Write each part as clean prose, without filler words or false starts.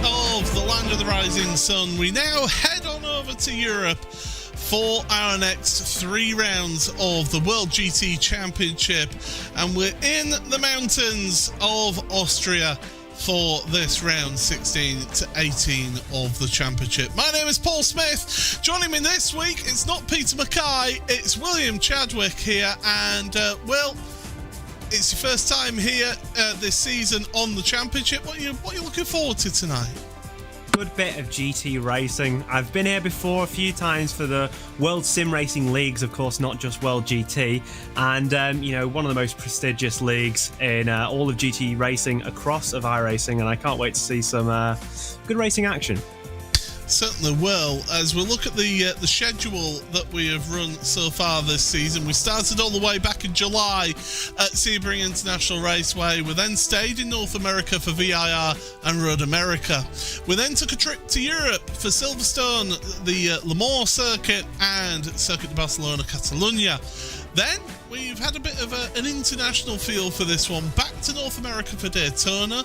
Of the land of the rising sun, we now head on over to Europe for our next 3 rounds of the World GT Championship, and we're in the mountains of Austria for this round 16 to 18 of the championship. My name is Paul Smith. Joining me this week, it's not Peter Mackay, it's William Chadwick here, and Will, it's your first time here this season on the championship. What are you looking forward to tonight? Good bit of GT racing. I've been here before a few times for the World Sim Racing Leagues, of course, not just World GT, and one of the most prestigious leagues in all of GT racing across of iRacing, and I can't wait to see some good racing action. Certainly will. As we look at the schedule that we have run so far this season, we started all the way back in July at Sebring International Raceway. We then stayed in North America for VIR and Road America. We then took a trip to Europe for Silverstone, the Le Mans circuit, and Circuit de Barcelona Catalunya. Then we've had a bit of an international feel for this one. Back to North America for Daytona.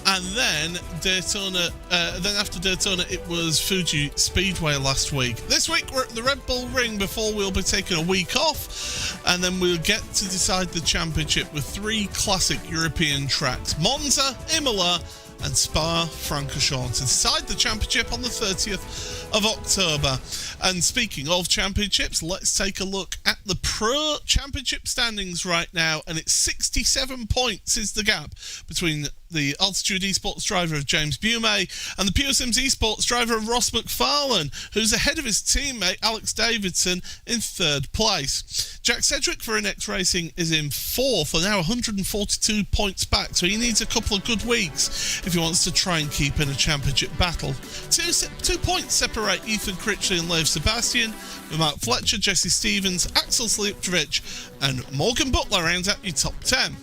And then Daytona, then after Daytona, it was Fuji Speedway last week. This week, we're at the Red Bull Ring before we'll be taking a week off. And then we'll get to decide the championship with 3 classic European tracks: Monza, Imola, and Spa-Francorchamps, to decide the championship on the 30th of October. And speaking of championships, let's take a look at the Pro Championship standings right now, and it's 67 points is the gap between the Altitude Esports driver of James Bume and the Pure Sims Esports driver of Ross McFarlane, who's ahead of his teammate Alex Davidson in 3rd place. Jack Sedgwick for Inex Racing is in 4th, and now 142 points back, so he needs a couple of good weeks if he wants to try and keep in a championship battle. 2 points separate Ethan Critchley and Leif Sebastian, with Mark Fletcher, Jesse Stevens, Axel Sliptrovich and Morgan Butler rounds out your top 10.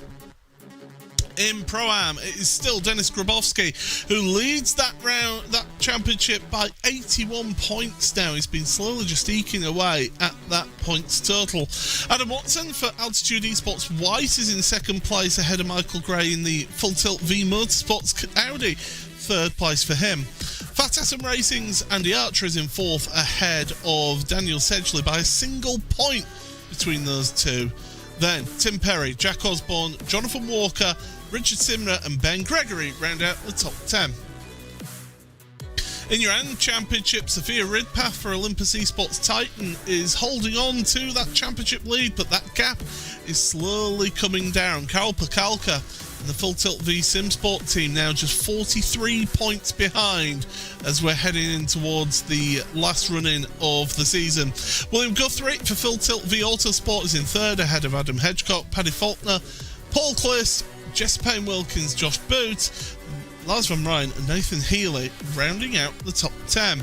In Pro-Am, it is still Dennis Grabowski who leads that championship by 81 points now. He's been slowly just eking away at that points total. Adam Watson for Altitude Esports White is in 2nd place, ahead of Michael Gray in the Full Tilt V Motorsports Audi. 3rd place for him. Fat Atom Racing's Andy Archer is in 4th, ahead of Daniel Sedgley by a single point between those two. Then Tim Perry, Jack Osborne, Jonathan Walker, Richard Simner and Ben Gregory round out the top 10. In your end championship, Sophia Ridpath for Olympus Esports Titan is holding on to that championship lead, but that gap is slowly coming down. Carol Pakalka and the Full Tilt V Simsport team now just 43 points behind as we're heading in towards the last run-in of the season. William Guthrie for Full Tilt V Autosport is in 3rd, ahead of Adam Hedgecock, Paddy Faulkner, Paul Clist, Jess Payne Wilkins, Josh Boot, Lars van Rijn and Nathan Healy rounding out the top 10.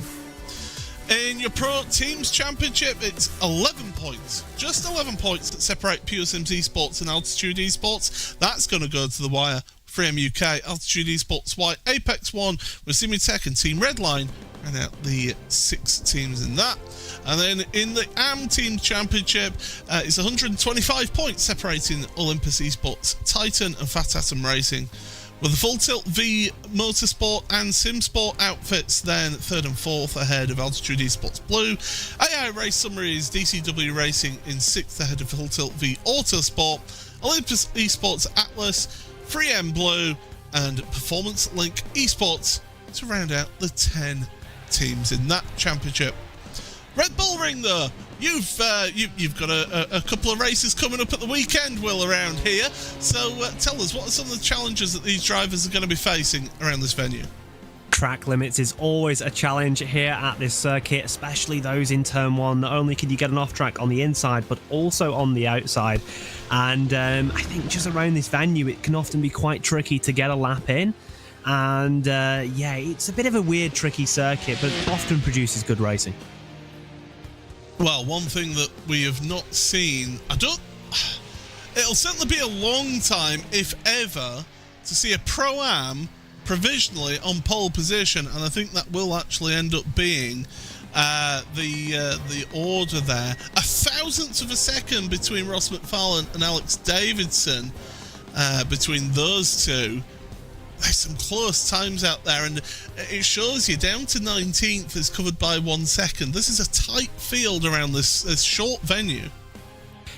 In your Pro Teams Championship, it's 11 points. Just 11 points that separate Pure Sims Esports and Altitude Esports. That's going to go to the wire. Freedom UK, Altitude Esports White, Apex One, with Simitech and Team Redline, and out the 6 teams in that. And then in the AM Team Championship, it's 125 points separating Olympus Esports, Titan and Fat Atom Racing. With the Full Tilt V Motorsport and SimSport outfits, then 3rd and 4th ahead of Altitude Esports Blue. AI Race Summaries, DCW Racing in 6th ahead of Full Tilt V Autosport. Olympus Esports Atlas, 3M Blue, and Performance Link Esports to round out the 10 teams in that championship. Red Bull Ring, though, you've got a couple of races coming up at the weekend, Will, around here. So tell us, what are some of the challenges that these drivers are going to be facing around this venue? Track limits is always a challenge here at this circuit, especially those in Turn 1. Not only can you get an off-track on the inside, but also on the outside. And I think just around this venue, it can often be quite tricky to get a lap in. And yeah, it's a bit of a weird, tricky circuit, but often produces good racing. Well, one thing that we have not seen, it'll certainly be a long time, if ever, to see a Pro-Am provisionally on pole position, and I think that will actually end up being the order there. A thousandth of a second between Ross McFarlane and Alex Davidson, between those two. There's some close times out there, and it shows you down to 19th is covered by 1 second. This is a tight field around this short venue.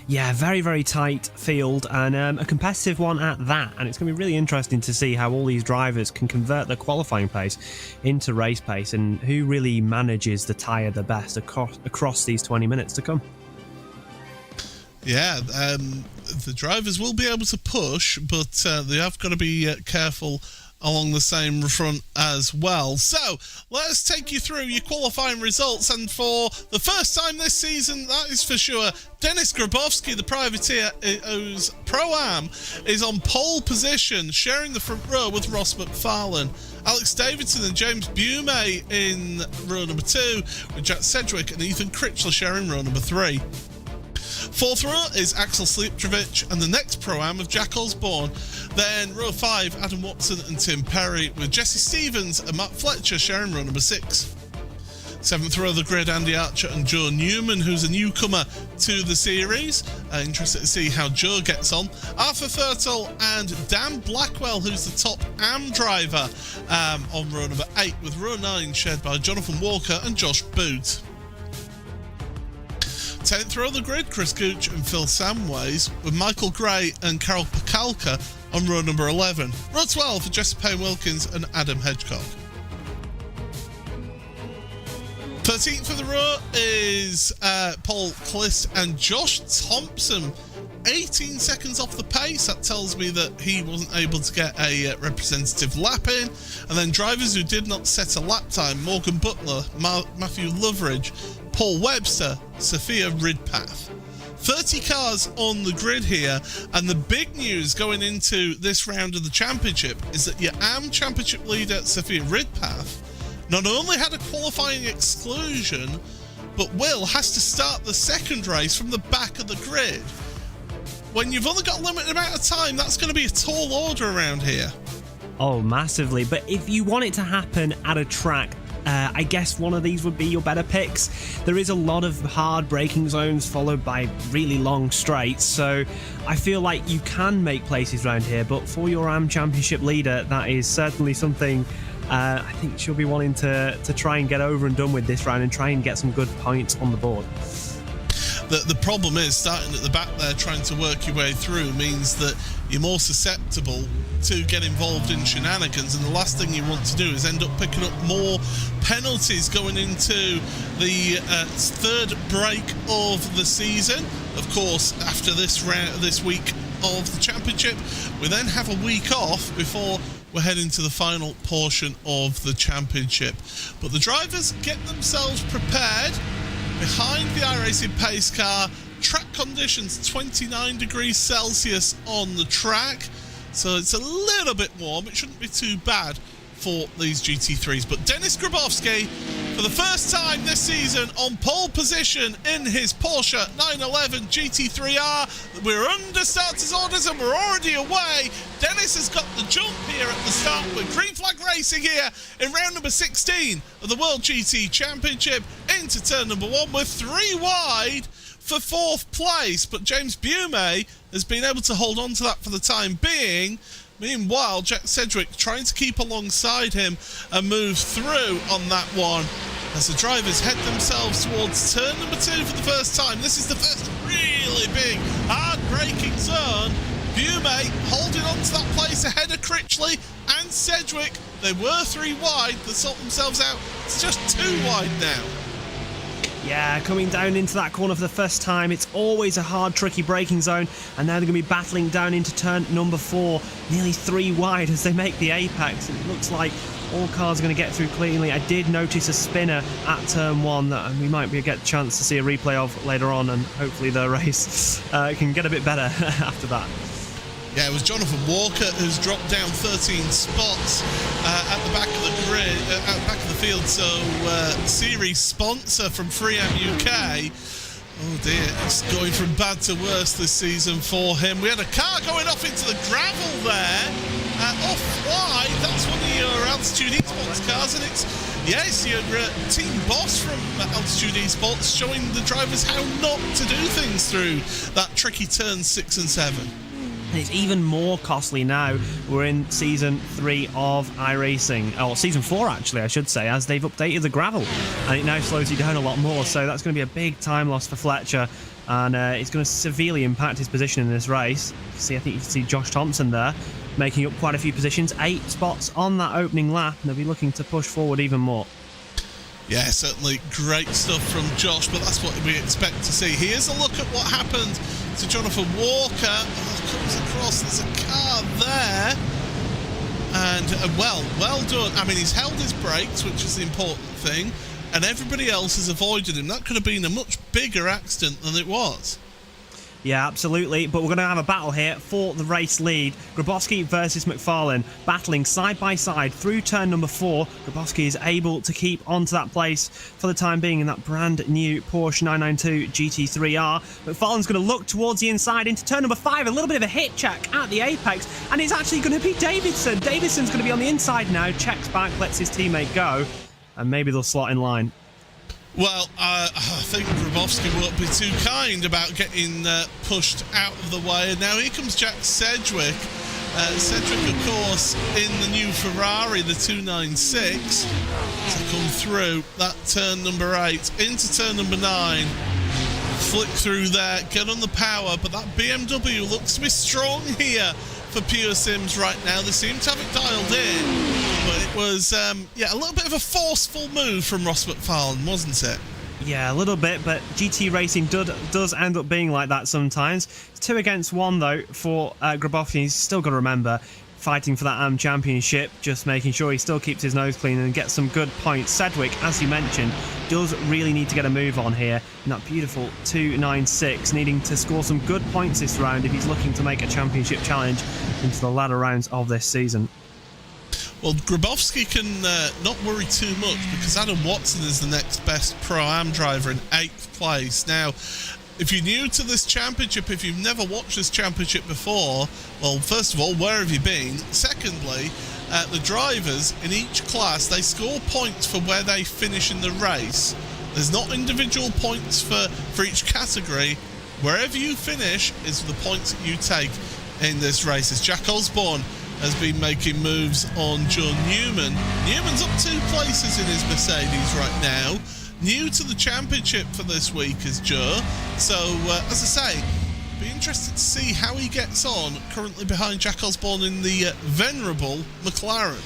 Yeah, very, very tight field, and a competitive one at that. And it's going to be really interesting to see how all these drivers can convert their qualifying pace into race pace, and who really manages the tyre the best across these 20 minutes to come. Yeah, the drivers will be able to push, but they have got to be careful along the same front as well. So let's take you through your qualifying results, and for the first time this season, that is for sure, Dennis Grabowski, the privateer whose Pro-Am is on pole position, sharing the front row with Ross McFarlane. Alex Davidson and James Bume in row number 2, with Jack Sedgwick and Ethan Critchler sharing row number 3. Fourth row is Axel Sliptrovich and the next Pro-Am of Jack Osborne. Then row 5, Adam Watson and Tim Perry, with Jesse Stevens and Matt Fletcher sharing row number 6. Seventh row of the grid, Andy Archer and Joe Newman, who's a newcomer to the series. Interested to see how Joe gets on. Arthur Fertel and Dan Blackwell, who's the top AM driver, on row number 8, with row 9 shared by Jonathan Walker and Josh Boot. 10th row of the grid, Chris Gooch and Phil Samways, with Michael Gray and Carol Pakalka on row number 11. Row 12 for Jesse Payne-Wilkins and Adam Hedgecock. 13th of the row is Paul Clist and Josh Thompson. 18 seconds off the pace. That tells me that he wasn't able to get a representative lap in. And then drivers who did not set a lap time: Morgan Butler, Matthew Loveridge, Paul Webster, Sophia Ridpath. 30 cars on the grid here, and the big news going into this round of the championship is that your AM championship leader, Sophia Ridpath, not only had a qualifying exclusion, but Will has to start the second race from the back of the grid. When you've only got a limited amount of time, that's going to be a tall order around here. Oh, massively. But if you want it to happen at a track, I guess one of these would be your better picks. There is a lot of hard braking zones followed by really long straights, so I feel like you can make places around here, but for your AM Championship leader, that is certainly something I think she'll be wanting to try and get over and done with this round and try and get some good points on the board. The problem is, starting at the back there, trying to work your way through, means that you're more susceptible to get involved in shenanigans, and the last thing you want to do is end up picking up more penalties going into the third break of the season. Of course, after this week of the championship, we then have a week off before we're heading to the final portion of the championship. But the drivers get themselves prepared behind the iRacing pace car. Track conditions 29 degrees Celsius on the track, so it's a little bit warm. It shouldn't be too bad for these GT3s. But Denis Grabowski, for the first time this season, on pole position in his Porsche 911 GT3R. We're under starters orders and we're already away. Dennis has got the jump here at the start with Green Flag Racing here in round number 16 of the World GT Championship into turn number 1. We're 3 wide for 4th place, but James Bume has been able to hold on to that for the time being. Meanwhile, Jack Sedgwick trying to keep alongside him and move through on that one as the drivers head themselves towards turn number 2 for the first time. This is the first really big, hard-braking zone. Bume holding on to that place ahead of Critchley and Sedgwick. They were 3 wide. They sort themselves out. It's just 2 wide now. Yeah, coming down into that corner for the first time. It's always a hard, tricky braking zone, and now they're going to be battling down into turn number 4, nearly 3 wide as they make the apex. It looks like all cars are going to get through cleanly. I did notice a spinner at turn 1 that we might get a chance to see a replay of later on, and hopefully the race can get a bit better after that. Yeah, it was Jonathan Walker who's dropped down 13 spots at the back of the grid, at the back of the field. So, series sponsor from 3M UK. Oh dear, it's going from bad to worse this season for him. We had a car going off into the gravel there, off wide. That's one of your Altitude Esports cars, and it's, yes, your team boss from Altitude Esports showing the drivers how not to do things through that tricky turn 6 and 7. And it's even more costly now. We're in Season 3 of iRacing, or Season 4 actually, I should say, as they've updated the gravel. And it now slows you down a lot more, so that's going to be a big time loss for Fletcher. And it's going to severely impact his position in this race. I think you can see Josh Thompson there, making up quite a few positions. 8 spots on that opening lap, and they'll be looking to push forward even more. Yeah, certainly great stuff from Josh, but that's what we expect to see. Here's a look at what happened to Jonathan Walker. Comes across, there's a car there. And, well done. I mean, he's held his brakes, which is the important thing, and everybody else has avoided him. That could have been a much bigger accident than it was. Yeah, absolutely. But we're going to have a battle here for the race lead. Grabowski versus McFarlane battling side by side through turn number 4. Grabowski is able to keep onto that place for the time being in that brand new Porsche 992 GT3R. McFarlane's going to look towards the inside into turn number 5. A little bit of a hit check at the apex, and it's actually going to be Davidson. Davidson's going to be on the inside now. Checks back, lets his teammate go, and maybe they'll slot in line. Well, I think Grabowski won't be too kind about getting pushed out of the way. And now here comes Jack Sedgwick. Sedgwick, of course, in the new Ferrari, the 296, to come through that turn number 8 into turn number 9. Flick through there, get on the power, but that BMW looks to be strong here for Pure Sims right now. They seem to have it dialed in. But it was, a little bit of a forceful move from Ross McFarlane, wasn't it? Yeah, a little bit, but GT Racing does end up being like that sometimes. It's 2 against 1, though, for Grabowski. He's still got to remember, fighting for that AM Championship, just making sure he still keeps his nose clean and gets some good points. Sedgwick, as you mentioned, does really need to get a move on here in that beautiful 296, needing to score some good points this round if he's looking to make a championship challenge into the latter rounds of this season. Well, Grabowski can not worry too much because Adam Watson is the next best Pro-Am driver in 8th place. Now, if you're new to this championship, if you've never watched this championship before, well, first of all, where have you been? Secondly, the drivers in each class, they score points for where they finish in the race. There's not individual points for each category. Wherever you finish is the points that you take in this race. As Jack Osborne has been making moves on John Newman. Newman's up 2 places in his Mercedes right now. New to the championship for this week is Joe. So, as I say, be interested to see how he gets on, currently behind Jack Osborne in the venerable McLaren.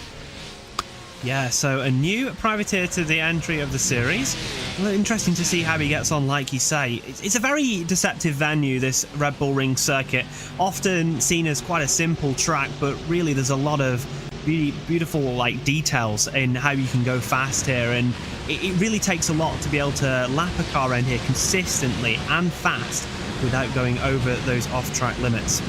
Yeah, so a new privateer to the entry of the series. Well, interesting to see how he gets on, like you say. It's a very deceptive venue, this Red Bull Ring circuit. Often seen as quite a simple track, but really there's a lot of beautiful details in how you can go fast here, and it really takes a lot to be able to lap a car around here consistently and fast without going over those off-track limits.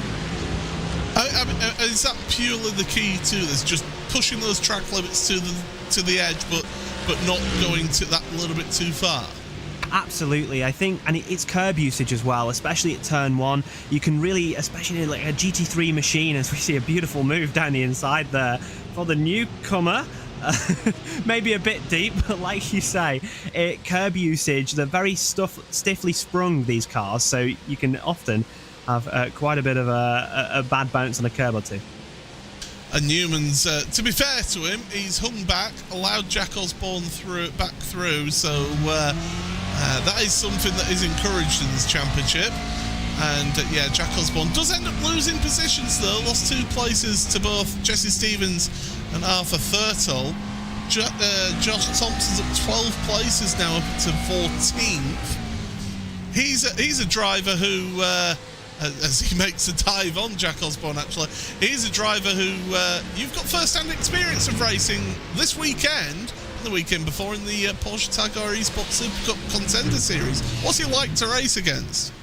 I mean, is that purely the key to this? Just pushing those track limits to the edge, but not going to that little bit too far? Absolutely, I think, and it's curb usage as well, especially at turn 1. You can really, especially in like a GT3 machine, as we see a beautiful move down the inside there for the newcomer. Maybe a bit deep, but like you say, curb usage, they're very stiffly sprung, these cars, so you can often have quite a bit of a bad bounce on a curb or two. And Newman's, to be fair to him, he's hung back, allowed Jack Osborne back through, so that is something that is encouraged in this championship. And yeah, Jack Osborne does end up losing positions though, lost 2 places to both Jesse Stevens and Arthur Thurtle. Josh Thompson's up 12 places now, up to 14th. He's a driver who, as he makes a dive on Jack Osborne actually, he's a driver who you've got first-hand experience of racing this weekend, the weekend before in the Porsche Tagore eSport Super Cup Contender Series. What's he like to race against?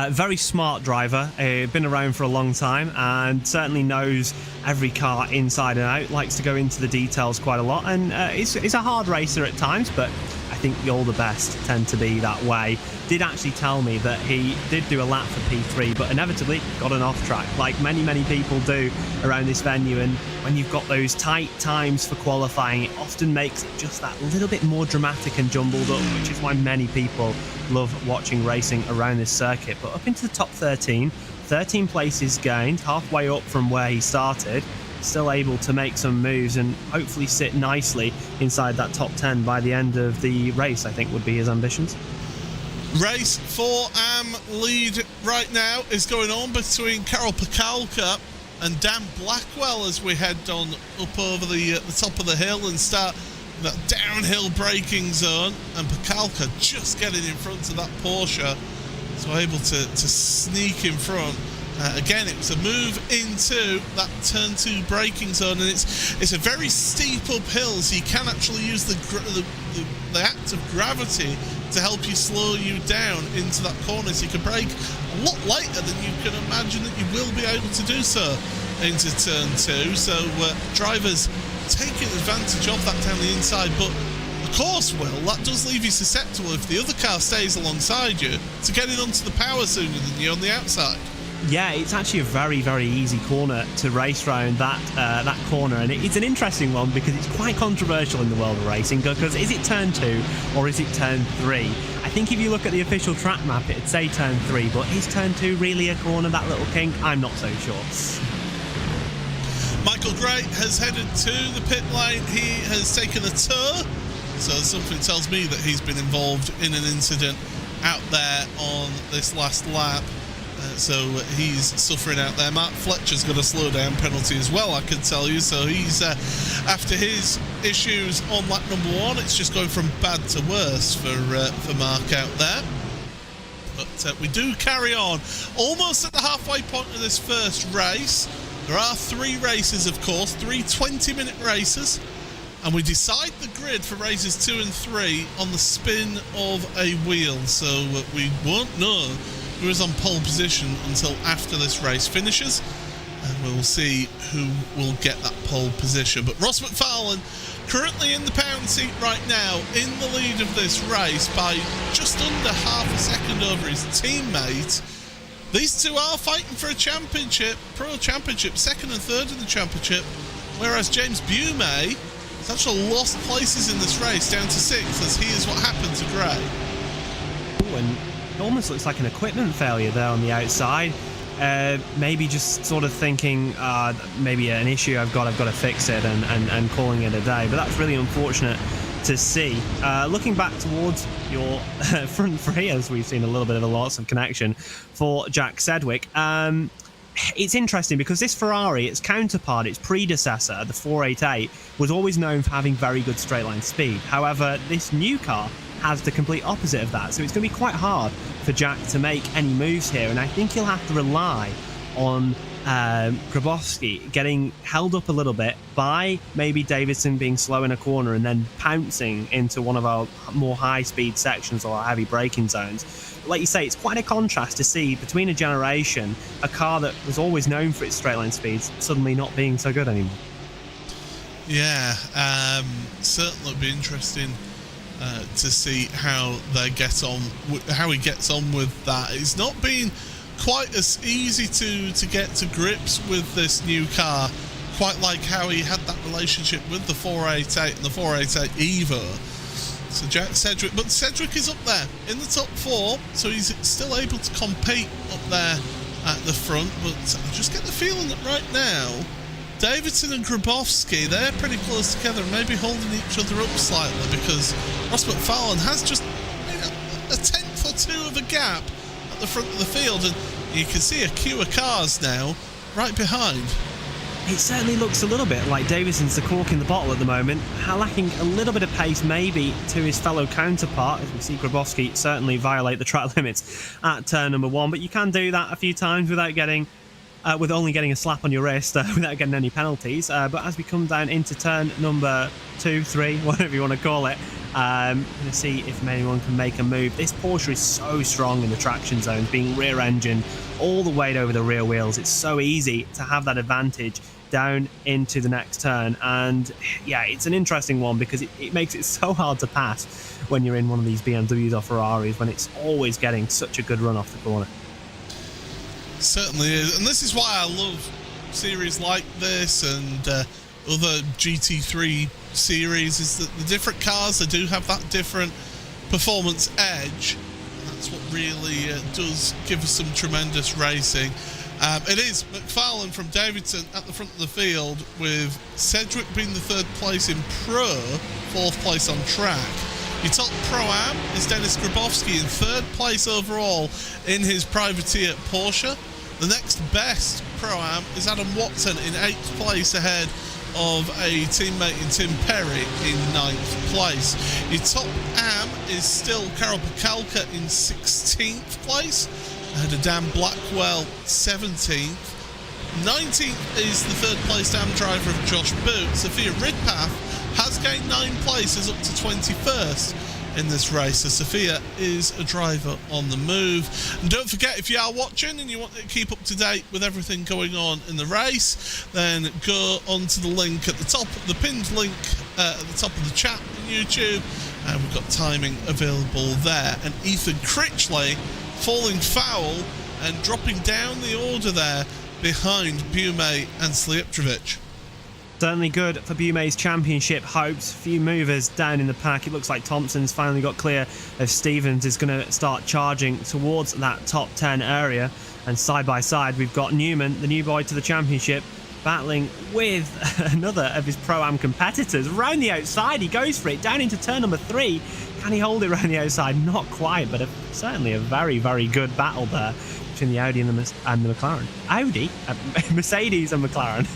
Very smart driver, been around for a long time and certainly knows every car inside and out, likes to go into the details quite a lot, and is a hard racer at times, but I think all the best tend to be that way. Did actually tell me that he did do a lap for P3, but inevitably got an off track, like many people do around this venue. And when you've got those tight times for qualifying, it often makes it just that little bit more dramatic and jumbled up, which is why many people love watching racing around this circuit. But up into the top 13 places gained, halfway up from where he started, still able to make some moves and hopefully sit nicely inside that top 10 by the end of the race, I think would be his ambitions. Race 4 lead right now is going on between Karol Pakalka and Dan Blackwell as we head on up over the top of the hill and start that downhill braking zone, and Pakalka just getting in front of that Porsche, so able to sneak in front. Again, it was a move into that turn 2 braking zone, and it's a very steep uphill, so you can actually use the act of gravity to help you slow you down into that corner, so you can brake a lot later than you can imagine that you will be able to do so into turn 2. So drivers taking advantage of that down the inside, but of course, Will, that does leave you susceptible if the other car stays alongside you to getting onto the power sooner than you on the outside. Yeah, it's actually a very easy corner to race round that corner, and it's an interesting one because it's quite controversial in the world of racing, because is it turn 2 or is it turn 3? I think if you look at the official track map, it'd say turn 3, but is turn 2 really a corner, that little kink? I'm not so sure. Michael Gray has headed to the pit lane. He has taken a tour, so something tells me that he's been involved in an incident out there on this last lap. So he's suffering out there. Mark Fletcher's got a slow down penalty as well, I can tell you. So he's after his issues on lap number 1, it's just going from bad to worse for Mark out there. But we do carry on almost at the halfway point of this first race. There are 3 races, of course, 3 20-minute races, and we decide the grid for races 2 and 3 on the spin of a wheel. So we won't know who is on pole position until after this race finishes, and we'll see who will get that pole position. But Ross McFarlane currently in the pound seat right now, in the lead of this race by just under half a second over his teammate. These two are fighting for a championship, pro championship, 2nd and 3rd in the championship, whereas James Bume has actually lost places in this race down to 6th, as he is what happened to Gray. Ooh, and it almost looks like an equipment failure there on the outside. Maybe just sort of thinking maybe an issue I've got to fix it and calling it a day. But that's really unfortunate to see. Looking back towards your front three, as we've seen a little bit of a loss of connection for Jack Sedgwick. It's interesting because this Ferrari, its counterpart, its predecessor, the 488, was always known for having very good straight line speed. However, this new car has the complete opposite of that, so it's going to be quite hard for Jack to make any moves here, and I think he'll have to rely on Grabowski, getting held up a little bit by maybe Davidson being slow in a corner and then pouncing into one of our more high-speed sections or heavy braking zones. Like you say, it's quite a contrast to see between a generation, a car that was always known for its straight-line speeds suddenly not being so good anymore. Yeah, certainly it'll be interesting to see how he gets on with that. It's not been quite as easy to get to grips with this new car, quite like how he had that relationship with the 488 and the 488 Evo. So Jack Sedgwick, but Sedgwick is up there in the top 4, so he's still able to compete up there at the front. But I just get the feeling that right now, Davidson and Grabowski, they're pretty close together, maybe holding each other up slightly, because Ross McFarlane has just a tenth or two of a gap at the front of the field, and you can see a queue of cars now right behind. It certainly looks a little bit like Davidson's the cork in the bottle at the moment, lacking a little bit of pace maybe to his fellow counterpart, as we see Grabowski certainly violate the track limits at turn number 1, but you can do that a few times without getting with only getting a slap on your wrist without getting any penalties. But as we come down into turn number 2, 3, whatever you want to call it, going to see if anyone can make a move. This Porsche is so strong in the traction zones, being rear engine, all the weight over the rear wheels. It's so easy to have that advantage down into the next turn. And yeah, it's an interesting one because it makes it so hard to pass when you're in one of these BMWs or Ferraris, when it's always getting such a good run off the corner. Certainly is, and this is why I love series like this and other GT3 series, is that the different cars, they do have that different performance edge, and that's what really does give us some tremendous racing. It is McFarlane from Davidson at the front of the field, with Sedgwick being the 3rd place in Pro, 4th place on track. Your top Pro-Am is Dennis Grabowski in 3rd place overall in his privateer Porsche. The next best Pro-Am is Adam Watson in 8th place, ahead of a teammate in Tim Perry in 9th place. Your top Am is still Karol Pakalka in 16th place, ahead of Dan Blackwell 17th. 19th is the 3rd place Am driver of Josh Boot. Sophia Ridpath has gained 9 places up to 21st in this race, so Sophia is a driver on the move. And don't forget, if you are watching and you want to keep up to date with everything going on in the race, then go onto the link at the top, the pinned link at the top of the chat on YouTube, and we've got timing available there. And Ethan Critchley falling foul and dropping down the order there behind Bume and Slijeptrovic. Certainly good for Bume's championship hopes. Few movers down in the pack. It looks like Thompson's finally got clear of Stevens, is going to start charging towards that top 10 area. And side by side, we've got Newman, the new boy to the championship, battling with another of his Pro-Am competitors. Round the outside, he goes for it, down into turn number 3. Can he hold it round the outside? Not quite, but certainly a very, very good battle there between the Audi and the McLaren. Mercedes and McLaren.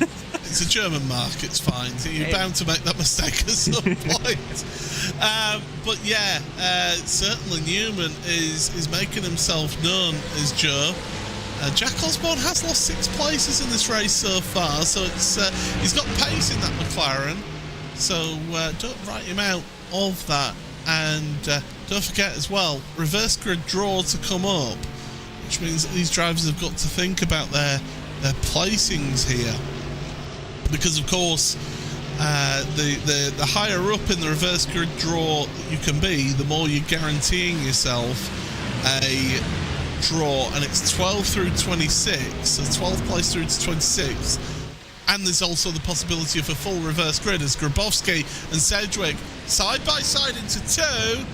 It's a German mark, it's fine. You're bound to make that mistake at some point. But yeah, certainly Newman is making himself known as Joe. Jack Osborne has lost 6 places in this race so far, so he's got pace in that McLaren. So don't write him out of that. And don't forget as well, reverse grid draw to come up, which means that these drivers have got to think about their placings here. Because of course, the higher up in the reverse grid draw you can be, the more you're guaranteeing yourself a draw, and it's 12 through 26, so 12th place through to 26. And there's also the possibility of a full reverse grid as Grabowski and Sedgwick side by side into 2.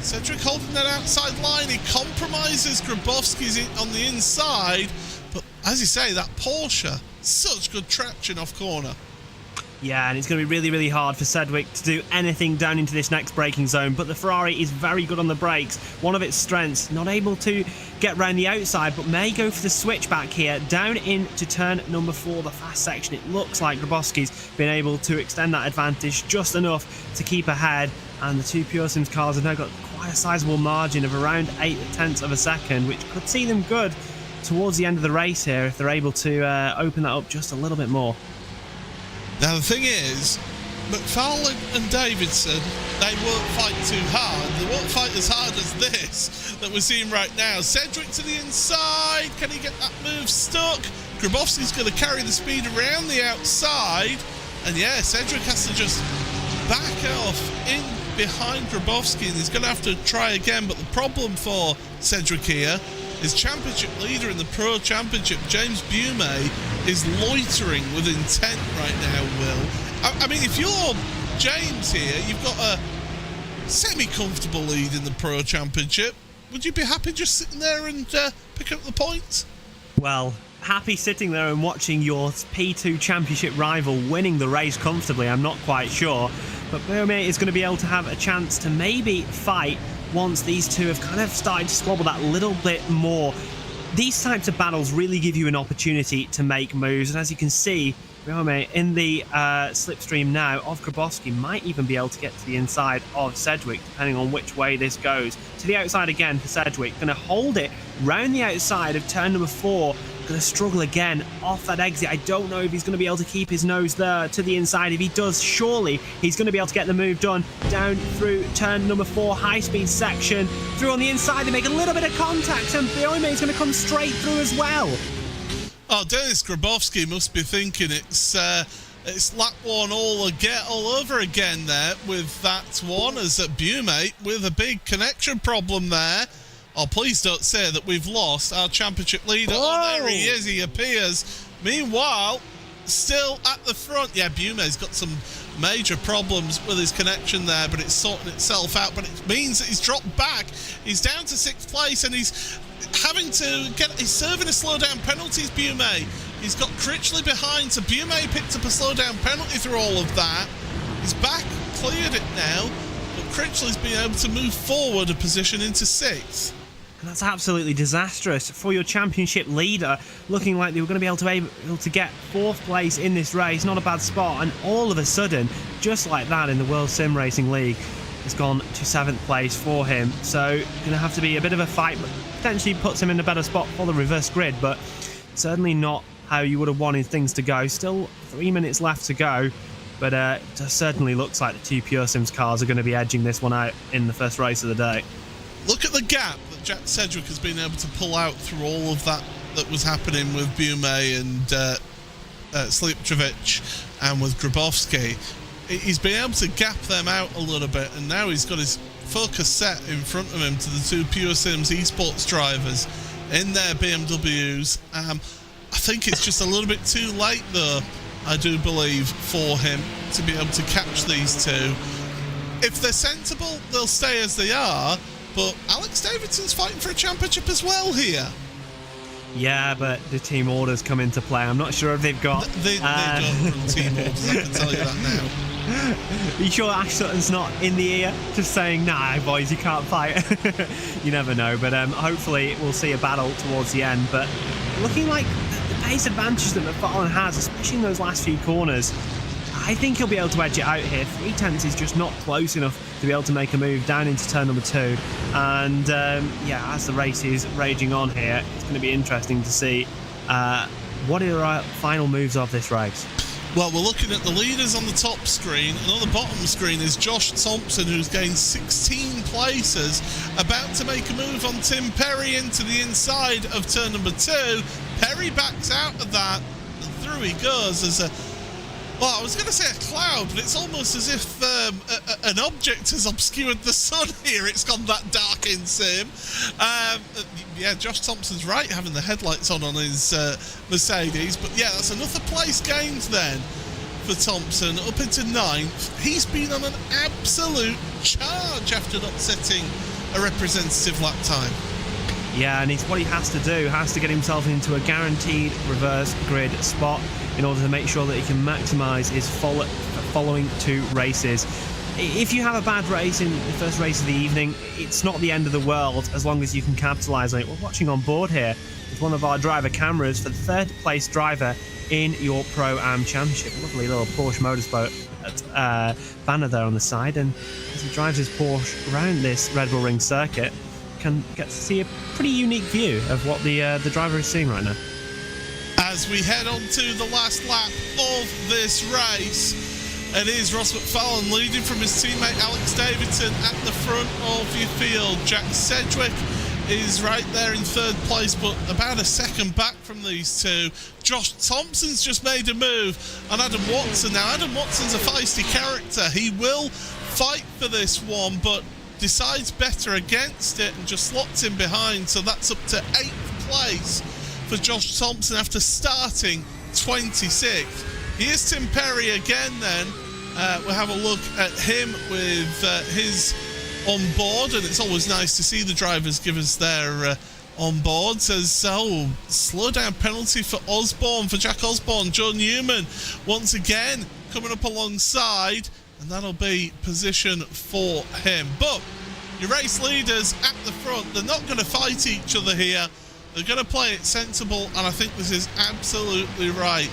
Sedgwick holding that outside line, he compromises Grabowski's on the inside, but as you say, that Porsche, such good traction off corner. Yeah, and it's going to be really, really hard for Sedgwick to do anything down into this next braking zone, but the Ferrari is very good on the brakes. One of its strengths, not able to get round the outside, but may go for the switchback here, down into turn number 4, the fast section. It looks like Grabowski's been able to extend that advantage just enough to keep ahead, and the 2 Pure Sims cars have now got quite a sizable margin of around 8/10 of a second, which could see them good towards the end of the race here if they're able to open that up just a little bit more. Now the thing is, McFarlane and Davidson, they won't fight too hard. They won't fight as hard as this that we're seeing right now. Cedric to the inside. Can he get that move stuck? Grabowski's going to carry the speed around the outside. And yeah, Cedric has to just back off in behind Grabowski, and he's going to have to try again. But the problem for Cedric here is championship leader in the Pro Championship, James Bume, is loitering with intent right now, Will. I mean, if you're James here, you've got a semi-comfortable lead in the Pro Championship. Would you be happy just sitting there and pick up the points? Well, happy sitting there and watching your P2 Championship rival winning the race comfortably, I'm not quite sure. But Bume is going to be able to have a chance to maybe fight once these two have kind of started to squabble that little bit more. These types of battles really give you an opportunity to make moves, and as you can see, Bume in the slipstream now of Grabowski might even be able to get to the inside of Sedgwick, depending on which way this goes. To the outside again for Sedgwick, going to hold it round the outside of turn number 4. Going to struggle again off that exit. I don't know if he's going to be able to keep his nose there to the inside. If he does, surely he's going to be able to get the move done down through turn number 4, high-speed section. Through on the inside, they make a little bit of contact, and Bume is going to come straight through as well. Oh, Dennis Grabowski must be thinking it's lap one all over again there with that one, as Bume with a big connection problem there. Oh, please don't say that we've lost our championship leader. Oh, there he is, he appears. Meanwhile, still at the front. Yeah, Bume's got some major problems with his connection there, but it's sorting itself out. But it means that he's dropped back. He's down to 6th place, and he's having to he's serving a slowdown penalties, Bume. He's got Critchley behind, so Bume picked up a slowdown penalty through all of that. He's back, cleared it now, but Critchley's been able to move forward a position into 6th. And that's absolutely disastrous for your championship leader, looking like they were going to be able to get 4th place in this race. Not a bad spot, and all of a sudden, just like that in the World Sim Racing League, it's gone to 7th place for him. So going to have to be a bit of a fight, but potentially puts him in a better spot for the reverse grid, but certainly not how you would have wanted things to go. Still 3 minutes left to go, but it certainly looks like the 2 Pure Sims cars are going to be edging this one out in the first race of the day. Look at the gap that Jack Sedgwick has been able to pull out through all of that was happening with Bume and Slipčević and with Grabowski. He's been able to gap them out a little bit, and now he's got his focus set in front of him to the 2 Pure Sims esports drivers in their BMWs. I think it's just a little bit too late, though, I do believe, for him to be able to catch these two. If they're sensible, they'll stay as they are. But Alex Davidson's fighting for a championship as well here. Yeah, but the team orders come into play. I'm not sure if they've got... They don't run team orders, I can tell you that now. Are you sure Ash Sutton's not in the ear just saying, nah, boys, you can't fight? You never know, but hopefully we'll see a battle towards the end. But looking like the pace advantage that McFarlane has, especially in those last few corners, I think he'll be able to edge it out here. 3/10 is just not close enough to be able to make a move down into turn number 2. And yeah, as the race is raging on here, it's going to be interesting to see what are our final moves of this race. Well, we're looking at the leaders on the top screen, and on the bottom screen is Josh Thompson, who's gained 16 places, about to make a move on Tim Perry into the inside of turn number 2. Perry backs out of that, and through he goes as a... Well, I was going to say a cloud, but it's almost as if an object has obscured the sun here. It's gone that dark in sim. Yeah, Josh Thompson's right, having the headlights on his Mercedes. But yeah, that's another place gained then for Thompson, up into 9th. He's been on an absolute charge after not setting a representative lap time. Yeah, and it's what he has to do, has to get himself into a guaranteed reverse grid spot in order to make sure that he can maximise his following 2 races. If you have a bad race in the first race of the evening, it's not the end of the world as long as you can capitalise on it. We're watching on board here with one of our driver cameras for the 3rd place driver in your Pro-Am Championship. Lovely little Porsche Motorsport banner there on the side, and as he drives his Porsche around this Red Bull Ring circuit, can get to see a pretty unique view of what the driver is seeing right now. As we head on to the last lap of this race, it is Ross McFarlane leading from his teammate Alex Davidson at the front of your field. Jack Sedgwick is right there in third place, but about a second back from these two. Josh Thompson's just made a move on Adam Watson. Now, Adam Watson's a feisty character. He will fight for this one, but decides better against it and just slots in behind. So that's up to 8th place for Josh Thompson after starting 26th. Here's Tim Perry again then. We'll have a look at him with his on board, and it's always nice to see the drivers give us their on board. Says, slow down penalty for Osborne, for Jack Osborne. Joe Newman once again coming up alongside, and that'll be position for him. But your race leaders at the front, they're not going to fight each other here. They're going to play it sensible, and I think this is absolutely right.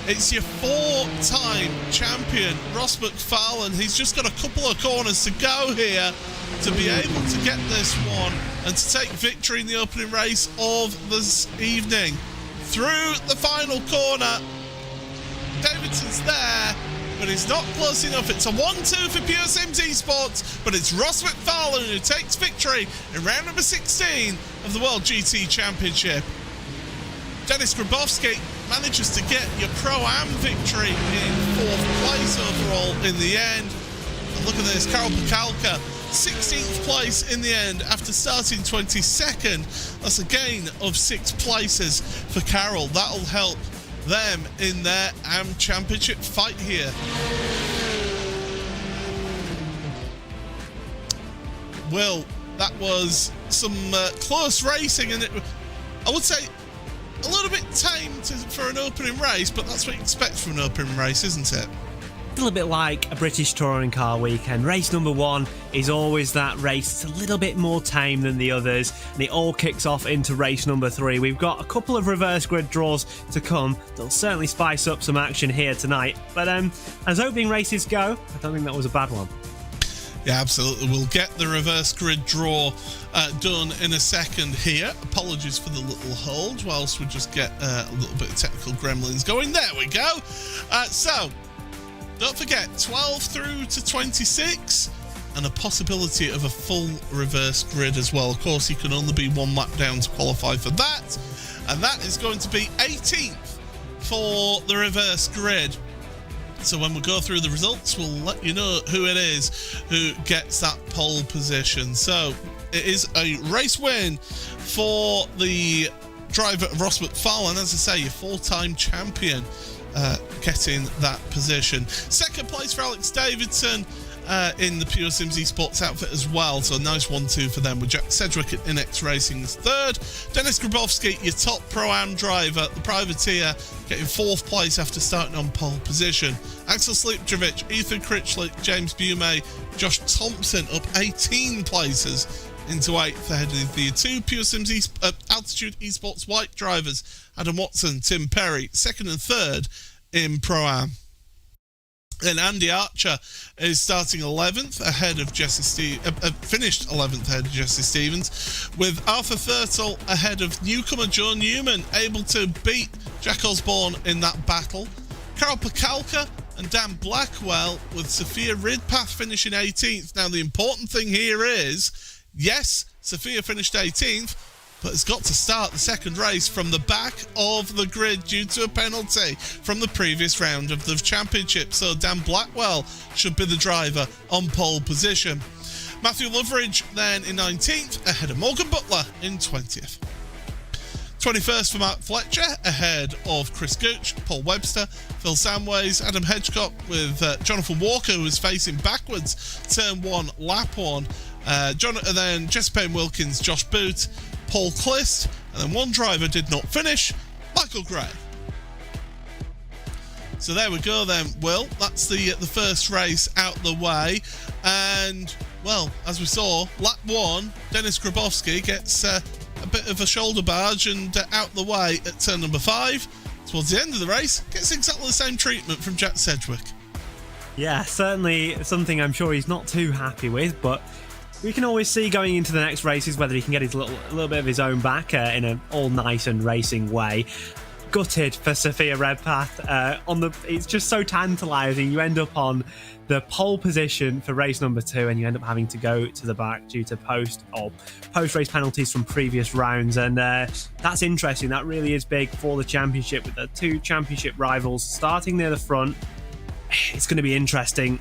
It's your 4-time champion, Ross McFarlane. He's just got a couple of corners to go here to be able to get this one and to take victory in the opening race of this evening. Through the final corner, Davidson's there, but he's not close enough. It's a 1-2 for Pure Sims Esports, but it's Ross McFarlane who takes victory in round number 16 of the World GT Championship. Dennis Grabowski manages to get your Pro-Am victory in 4th place overall in the end. And look at this, Karol Pakalka, 16th place in the end after starting 22nd. That's a gain of 6 places for Karol. That'll help them in their AM Championship fight here. Well, that was some close racing, and I would say a little bit tame for an opening race, but that's what you expect from an opening race, isn't it? A little bit like a British touring car weekend. Race number 1 is always that race. It's a little bit more tame than the others, and it all kicks off into race number 3. We've got a couple of reverse grid draws to come. They'll certainly spice up some action here tonight. But as opening races go, I don't think that was a bad one. Yeah, absolutely. We'll get the reverse grid draw done in a second here. Apologies for the little hold whilst we just get a little bit of technical gremlins going. There we go. So, don't forget, 12 through to 26 and a possibility of a full reverse grid as well. Of course, you can only be 1 lap down to qualify for that. And that is going to be 18th for the reverse grid. So when we go through the results, we'll let you know who it is who gets that pole position. So it is a race win for the driver Ross McFarlane. As I say, your 4-time champion getting that position. Second place for Alex Davidson in the Pure Sims Esports outfit as well. So a nice 1-2 for them, with Jack Sedgwick at NX Racing's third. Dennis Grabowski, your top Pro-Am driver, the privateer, getting 4th place after starting on pole position. Axel Slipjovic, Ethan Critchley, James Bume, Josh Thompson up 18 places into 8th ahead of the 2 Pure Sims Altitude Esports white drivers, Adam Watson, Tim Perry, 2nd and 3rd in Pro-Am. And Andy Archer is starting 11th ahead of finished 11th ahead of Jesse Stevens, with Arthur Thurtle ahead of newcomer Joe Newman, able to beat Jack Osborne in that battle. Karol Pakalka and Dan Blackwell with Sophia Ridpath finishing 18th. Now, the important thing here is, yes, Sophia finished 18th, but has got to start the second race from the back of the grid due to a penalty from the previous round of the championship. So Dan Blackwell should be the driver on pole position. Matthew Loveridge then in 19th, ahead of Morgan Butler in 20th. 21st for Mark Fletcher, ahead of Chris Gooch, Paul Webster, Phil Samways, Adam Hedgecock with Jonathan Walker, who was facing backwards, turn 1, lap 1. Then Jesse Payne Wilkins, Josh Boot, Paul Clist, and then one driver did not finish, Michael Gray. So there we go then, Will. That's the first race out the way. And, well, as we saw, lap 1, Dennis Grabowski gets a bit of a shoulder barge and out the way at turn number 5. Towards the end of the race, gets exactly the same treatment from Jack Sedgwick. Yeah, certainly something I'm sure he's not too happy with, but We can always see going into the next races whether he can get his little bit of his own back in an all nice and racing way. Gutted for Sophia Redpath. It's just so tantalising. You end up on the pole position for race number 2, and you end up having to go to the back due to post-race penalties from previous rounds. And that's interesting. That really is big for the championship, with the 2 championship rivals starting near the front. It's going to be interesting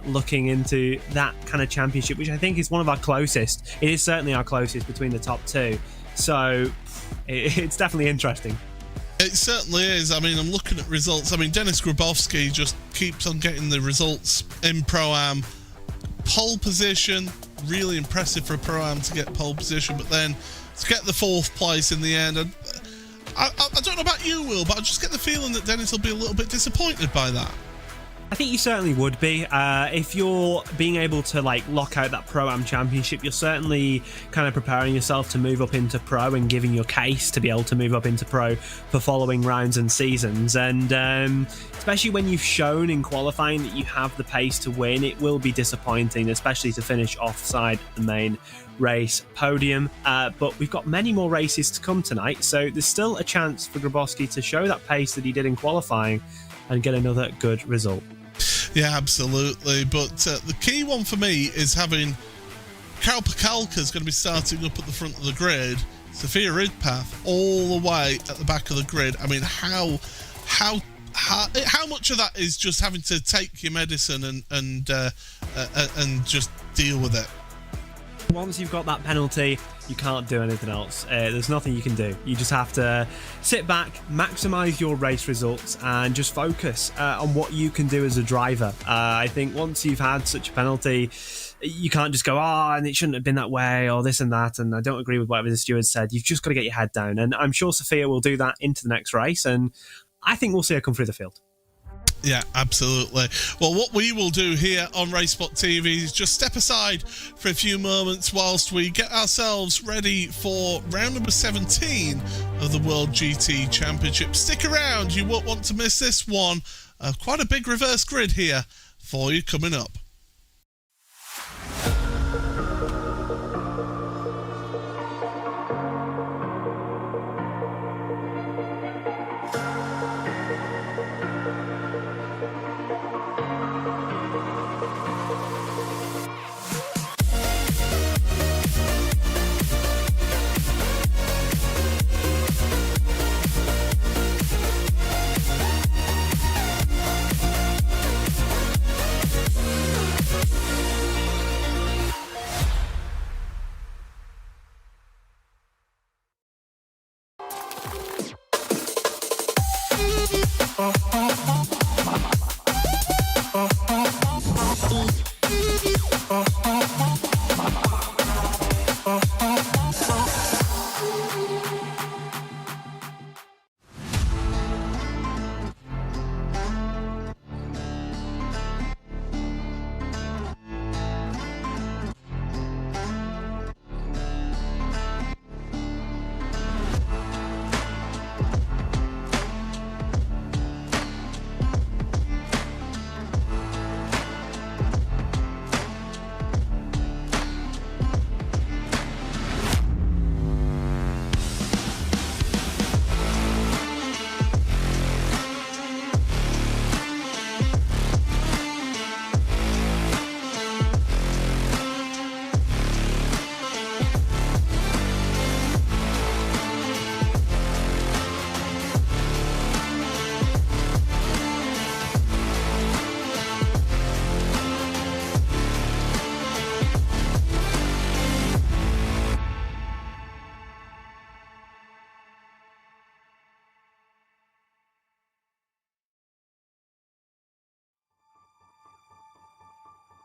looking into that kind of championship, which I think is one of our closest. It is certainly our closest between the top 2. So it's definitely interesting. It certainly is. I mean, I'm looking at results. I mean, Denis Grabowski just keeps on getting the results in Pro-Am. Pole position, really impressive for a Pro-Am to get pole position, but then to get the 4th place in the end. And I don't know about you, Will, but I just get the feeling that Denis will be a little bit disappointed by that. I think you certainly would be. If you're being able to lock out that Pro-Am championship, you're certainly kind of preparing yourself to move up into Pro and giving your case to be able to move up into Pro for following rounds and seasons. And especially when you've shown in qualifying that you have the pace to win, it will be disappointing, especially to finish offside the main race podium. But we've got many more races to come tonight, so there's still a chance for Grabowski to show that pace that he did in qualifying and get another good result. Yeah, absolutely. But the key one for me is having Karel Pakalka's going to be starting up at the front of the grid, Sophia Redpath all the way at the back of the grid. I mean, how much of that is just having to take your medicine and just deal with it? Once you've got that penalty, you can't do anything else. There's nothing you can do. You just have to sit back, maximise your race results, and just focus on what you can do as a driver. I think once you've had such a penalty, you can't just go, and it shouldn't have been that way, or this and that, and I don't agree with whatever the steward said. You've just got to get your head down, and I'm sure Sophia will do that into the next race, and I think we'll see her come through the field. Yeah, absolutely. Well, what we will do here on RaceSpotTV is just step aside for a few moments whilst we get ourselves ready for round number 17 of the World GT Championship. Stick around, you won't want to miss this one. Quite a big reverse grid here for you coming up.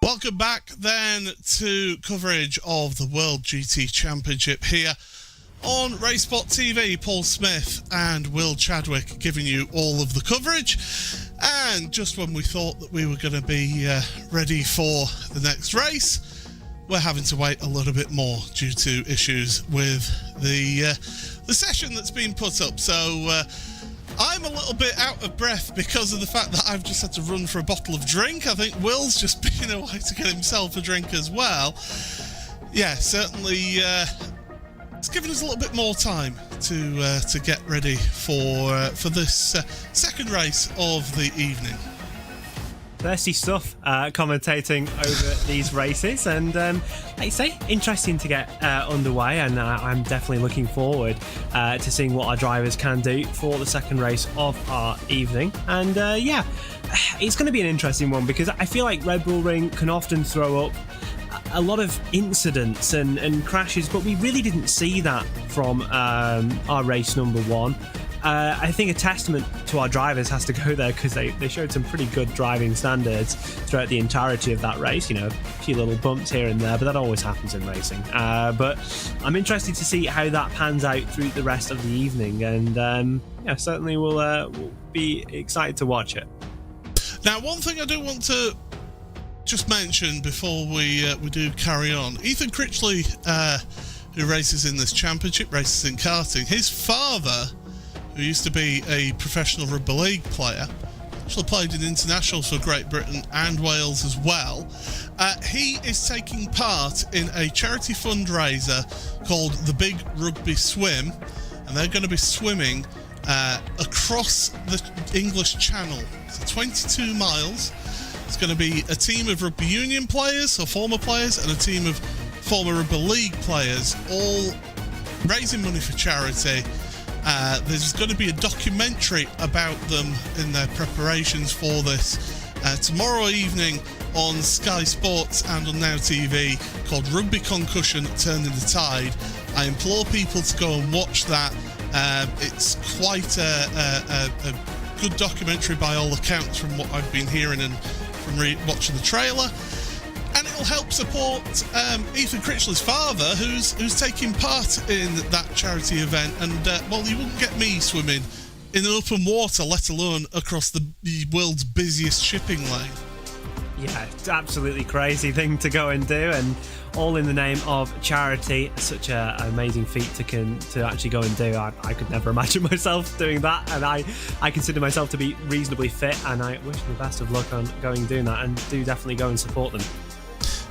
Welcome back then to coverage of the World GT Championship here on RaceSpotTV. Paul Smith and Will Chadwick giving you all of the coverage. And just when we thought that we were going to be ready for the next race, we're having to wait a little bit more due to issues with the session that's been put up. So I'm a little bit out of breath because of the fact that I've just had to run for a bottle of drink. I think Will's just been away to get himself a drink as well. Yeah, certainly it's given us a little bit more time to get ready for this second race of the evening. Thirsty stuff commentating over these races, and like you say, interesting to get underway, and I'm definitely looking forward to seeing what our drivers can do for the second race of our evening. And yeah, it's going to be an interesting one, because I feel like Red Bull Ring can often throw up a lot of incidents and crashes, but we really didn't see that from our race number one. I think a testament to our drivers has to go there, because they showed some pretty good driving standards throughout the entirety of that race. You know, a few little bumps here and there, but that always happens in racing. But I'm interested to see how that pans out through the rest of the evening, and yeah, certainly we'll be excited to watch it. Now, one thing I do want to just mention before we do carry on, Ethan Critchley, who races in this championship, races in karting, his father, who used to be a professional rugby league player, actually played in internationals for Great Britain and Wales as well. He is taking part in a charity fundraiser called the Big Rugby Swim, and they're going to be swimming across the English Channel. So 22 miles. It's going to be a team of rugby union players, or former players, and a team of former rugby league players, all raising money for charity. There's going to be a documentary about them in their preparations for this tomorrow evening on Sky Sports and on Now TV, called Rugby Concussion Turning the Tide. I implore people to go and watch that. It's quite a good documentary by all accounts, from what I've been hearing and from watching the trailer. And it'll help support Ethan Critchley's father, who's taking part in that charity event. And well, you wouldn't get me swimming in open water, let alone across the world's busiest shipping lane. Yeah, it's absolutely crazy thing to go and do, and all in the name of charity. Such an amazing feat to actually go and do. I could never imagine myself doing that, and I consider myself to be reasonably fit, and I wish them the best of luck on going and doing that, and do definitely go and support them.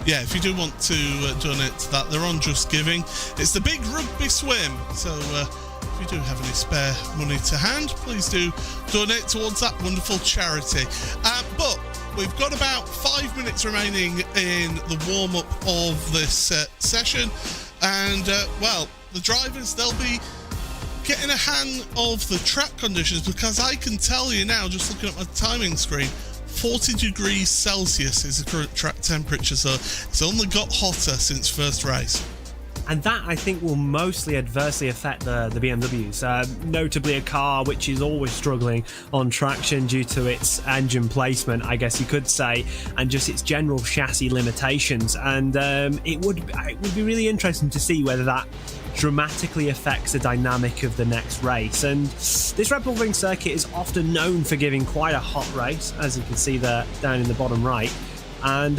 Yeah, if you do want to donate to that, they're on Just Giving. It's the Big Rugby Swim, so if you do have any spare money to hand, please do donate towards that wonderful charity. But we've got about 5 minutes remaining in the warm-up of this session, and well, the drivers, they'll be getting a hang of the track conditions, because I can tell you now, just looking at my timing screen, 40 degrees Celsius is the current track temperature, so it's only got hotter since first race. And that, I think, will mostly adversely affect the BMWs, notably a car which is always struggling on traction due to its engine placement, I guess you could say, and just its general chassis limitations. And it would be really interesting to see whether that dramatically affects the dynamic of the next race. And this Red Bull Ring circuit is often known for giving quite a hot race, as you can see there down in the bottom right. And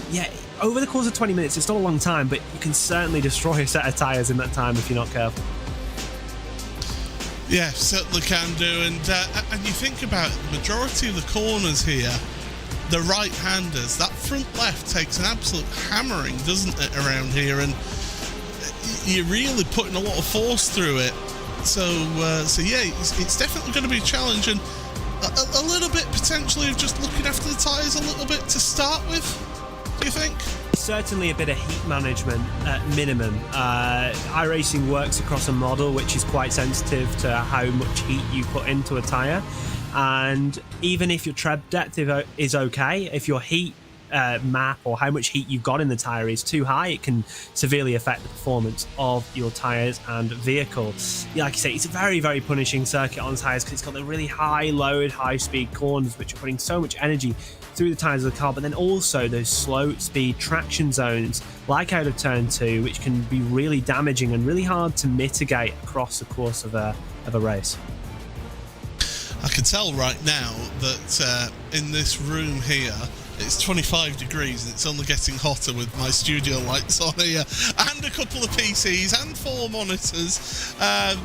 yeah, over the course of 20 minutes, it's not a long time, but you can certainly destroy a set of tyres in that time if you're not careful. Yeah, certainly can do. And you think about it, the majority of the corners here, the right-handers, that front left takes an absolute hammering, doesn't it, around here? And you're really putting a lot of force through it. So yeah, it's definitely going to be a challenge, and a little bit potentially of just looking after the tyres a little bit to start with, do you think? Certainly a bit of heat management at minimum. iRacing works across a model which is quite sensitive to how much heat you put into a tyre, and even if your tread depth is okay, if your heat map or how much heat you've got in the tyre is too high, it can severely affect the performance of your tyres and vehicle. Like I say, it's a very, very punishing circuit on tyres, because it's got the really high load, high speed corners which are putting so much energy through the tyres of the car, but then also those slow speed traction zones like out of turn 2, which can be really damaging and really hard to mitigate across the course of a race. I can tell right now that in this room here, it's 25 degrees and it's only getting hotter with my studio lights on here, and a couple of PCs and 4 monitors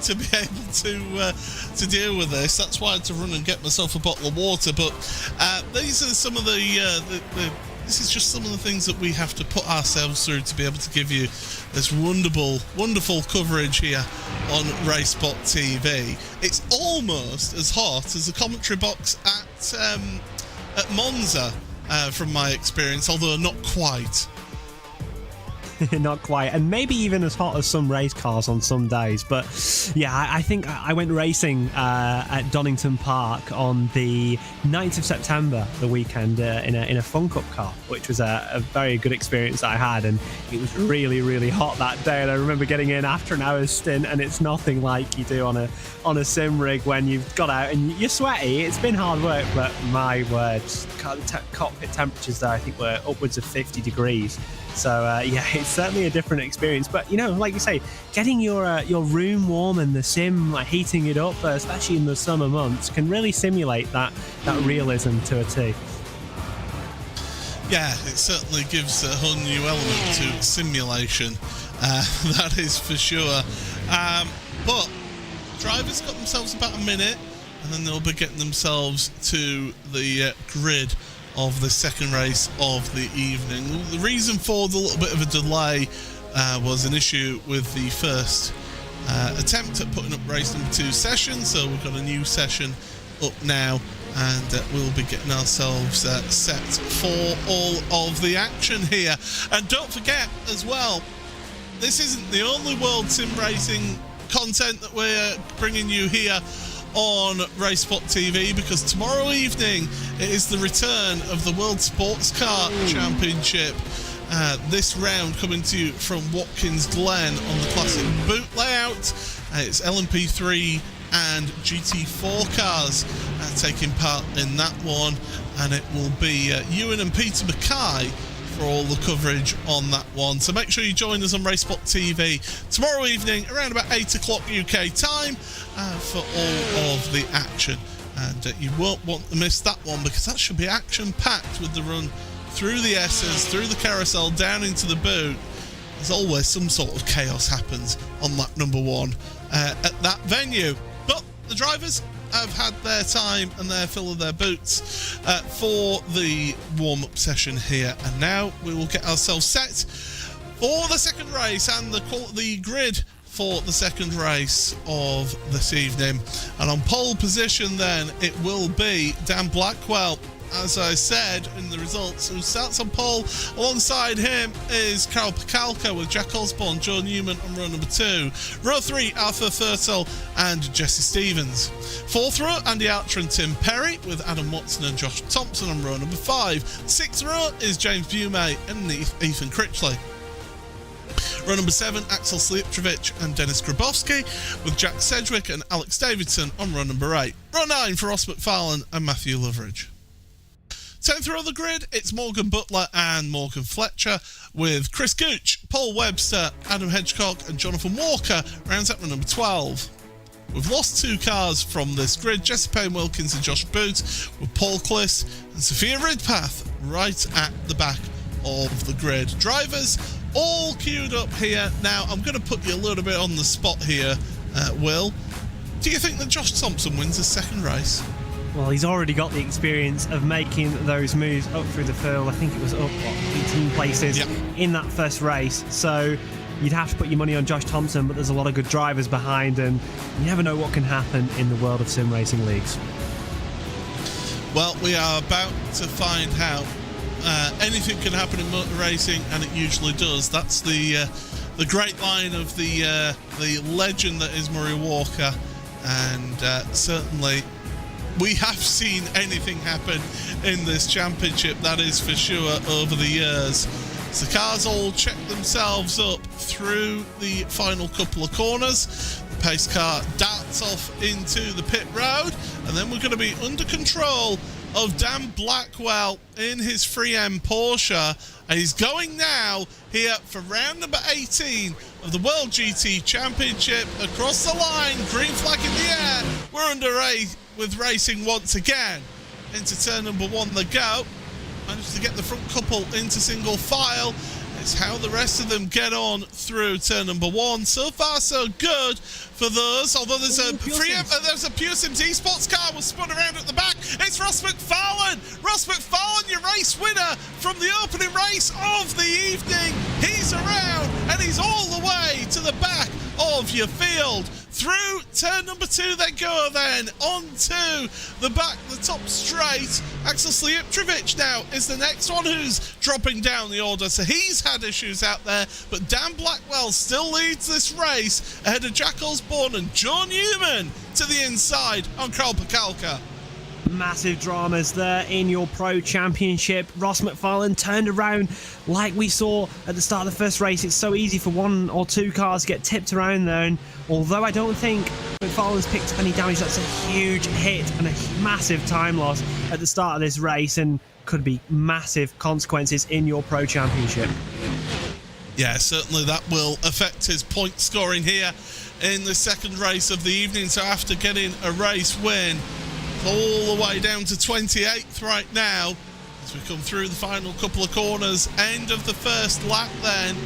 to be able to deal with this. That's why I had to run and get myself a bottle of water. But these are some of the this is just some of the things that we have to put ourselves through to be able to give you this wonderful coverage here on RaceSpotTV. It's almost as hot as the commentary box at Monza, from my experience, although not quite. Not quite, and maybe even as hot as some race cars on some days. But yeah, I think I went racing at Donington Park on the 9th of September, the weekend, in a Fun Cup car, which was a very good experience that I had. And it was really hot that day, and I remember getting in after an hour's stint, and it's nothing like you do on a sim rig when you've got out and you're sweaty. It's been hard work, but my word, cockpit temperatures there I think were upwards of 50 degrees. So yeah, it's certainly a different experience. But you know, like you say, getting your room warm and the sim, like heating it up, especially in the summer months, can really simulate that realism to a T. Yeah, it certainly gives a whole new element to simulation. That is for sure. But drivers got themselves about a minute, and then they'll be getting themselves to the grid of the second race of the evening. The reason for the little bit of a delay was an issue with the first attempt at putting up race number 2 session, so we've got a new session up now, and we'll be getting ourselves set for all of the action here. And don't forget as well, this isn't the only World Sim Racing content that we're bringing you here on RaceSpotTV, because tomorrow evening it is the return of the World Sports Car Championship. This round coming to you from Watkins Glen on the classic boot layout. It's LMP3 and GT4 cars taking part in that one, and it will be Ewan and Peter Mackay for all the coverage on that one. So make sure you join us on RaceSpotTV tomorrow evening around about 8 o'clock UK time for all of the action. And you won't want to miss that one, because that should be action-packed with the run through the S's, through the carousel, down into the boot. As always, some sort of chaos happens on lap number 1 at that venue. But the drivers have had their time and their fill of their boots for the warm-up session here, and now we will get ourselves set for the second race and the grid for the second race of this evening. And on pole position then, it will be Dan Blackwell, as I said in the results, who starts on pole. Alongside him is Carol Pacalca with Jack Osborne, Joe Newman on row number 2. Row 3, Arthur Thurtell and Jesse Stevens. 4th row, Andy Archer and Tim Perry with Adam Watson and Josh Thompson on row number 5. 6th row is James Bume and Ethan Critchley. Row number 7, Axel Slijepcevic and Dennis Grabowski with Jack Sedgwick and Alex Davidson on row number 8. Row 9 for Ross McFarlane and Matthew Loveridge. 10th row of the grid, it's Morgan Butler and Morgan Fletcher with Chris Gooch, Paul Webster, Adam Hedgecock and Jonathan Walker rounds out row number 12. We've lost 2 cars from this grid, Jesse Payne Wilkins and Josh Booth with Paul Cliss and Sophia Ridpath right at the back of the grid. Drivers all queued up here. Now, I'm going to put you a little bit on the spot here, Will. Do you think that Josh Thompson wins his second race? Well, he's already got the experience of making those moves up through the field. I think it was up, 18 places in that first race. So you'd have to put your money on Josh Thompson, but there's a lot of good drivers behind, and you never know what can happen in the world of sim racing leagues. Well, we are about to find out. Anything can happen in motor racing, and it usually does. That's the great line of the legend that is Murray Walker, and certainly we have seen anything happen in this championship, that is for sure, over the years. So cars all check themselves up through the final couple of corners. The pace car darts off into the pit road, and then we're going to be under control of Dan Blackwell in his 3M Porsche, and he's going now here for round number 18 of the World GT Championship. Across the line, green flag in the air. We're underway with racing once again. Into turn number 1 they go. Managed to get the front couple into single file, It's how the rest of them get on through turn number 1. So far, so good for those. Although there's a Pure Sims Esports car was spun around at the back. It's Ross McFarlane. Ross McFarlane, your race winner from the opening race of the evening. He's around and he's all the way to the back of your field. Through turn number 2 they go then, onto the top straight. Axel Slijeptrovic now is the next one who's dropping down the order, so he's had issues out there, but Dan Blackwell still leads this race ahead of Jack Osborne and Joe Newman to the inside on Karl Pakalka. Massive dramas there in your Pro Championship. Ross McFarlane turned around like we saw at the start of the first race. It's so easy for 1 or 2 cars to get tipped around there, and although I don't think McFarlane's picked up any damage, that's a huge hit and a massive time loss at the start of this race, and could be massive consequences in your Pro Championship. Yeah, certainly that will affect his point scoring here in the second race of the evening. So after getting a race win, all the way down to 28th right now as we come through the final couple of corners. End of the first lap then.